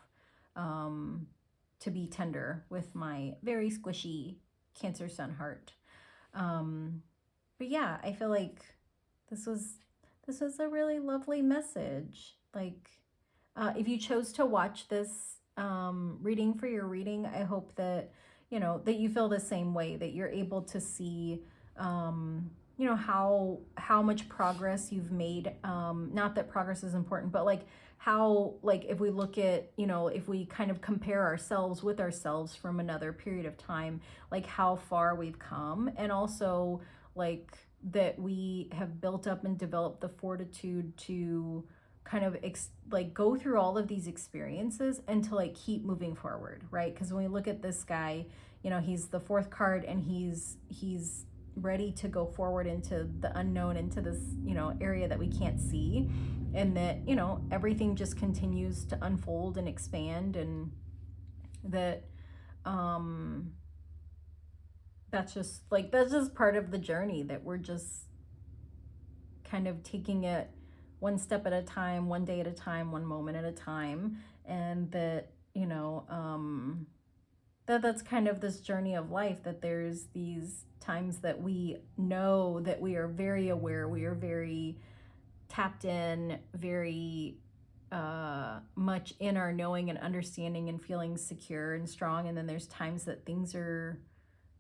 to be tender with my very squishy Cancer sun heart. But yeah, I feel like this was a really lovely message. Like, if you chose to watch this reading for your reading, I hope that, you know, that you feel the same way, that you're able to see, you know, how much progress you've made. Not that progress is important, but like how, like if we look at, you know, if we kind of compare ourselves with ourselves from another period of time, like how far we've come. And also like that we have built up and developed the fortitude to kind of like go through all of these experiences and to like keep moving forward, right? Because when we look at this guy, you know, he's the 4th card, and he's ready to go forward into the unknown, into this, you know, area that we can't see, and that, you know, everything just continues to unfold and expand, and that that's just part of the journey, that we're just kind of taking it one step at a time, one day at a time, one moment at a time. And that, you know, that's kind of this journey of life, that there's these times that we know that we are very aware, we are very tapped in, very much in our knowing and understanding and feeling secure and strong. And then there's times that things are,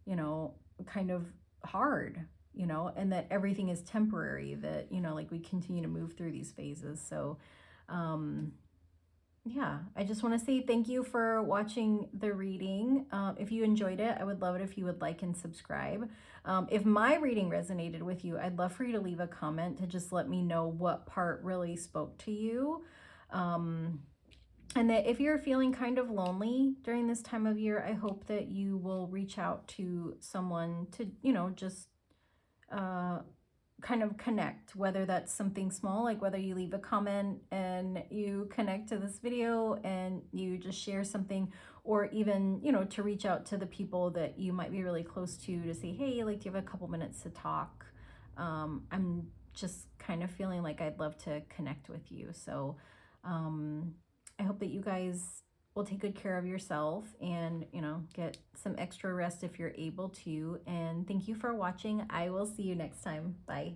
you know, kind of hard, you know, and that everything is temporary, that, you know, like we continue to move through these phases. So yeah, I just want to say thank you for watching the reading. If you enjoyed it, I would love it if you would like and subscribe. If my reading resonated with you, I'd love for you to leave a comment to just let me know what part really spoke to you. And that if you're feeling kind of lonely during this time of year, I hope that you will reach out to someone to, you know, just kind of connect, whether that's something small, like whether you leave a comment and you connect to this video and you just share something, or even, you know, to reach out to the people that you might be really close to say, hey, like, do you have a couple minutes to talk? I'm just kind of feeling like I'd love to connect with you. So I hope that you guys will take good care of yourself and, you know, get some extra rest if you're able to. And thank you for watching. I will see you next time. Bye.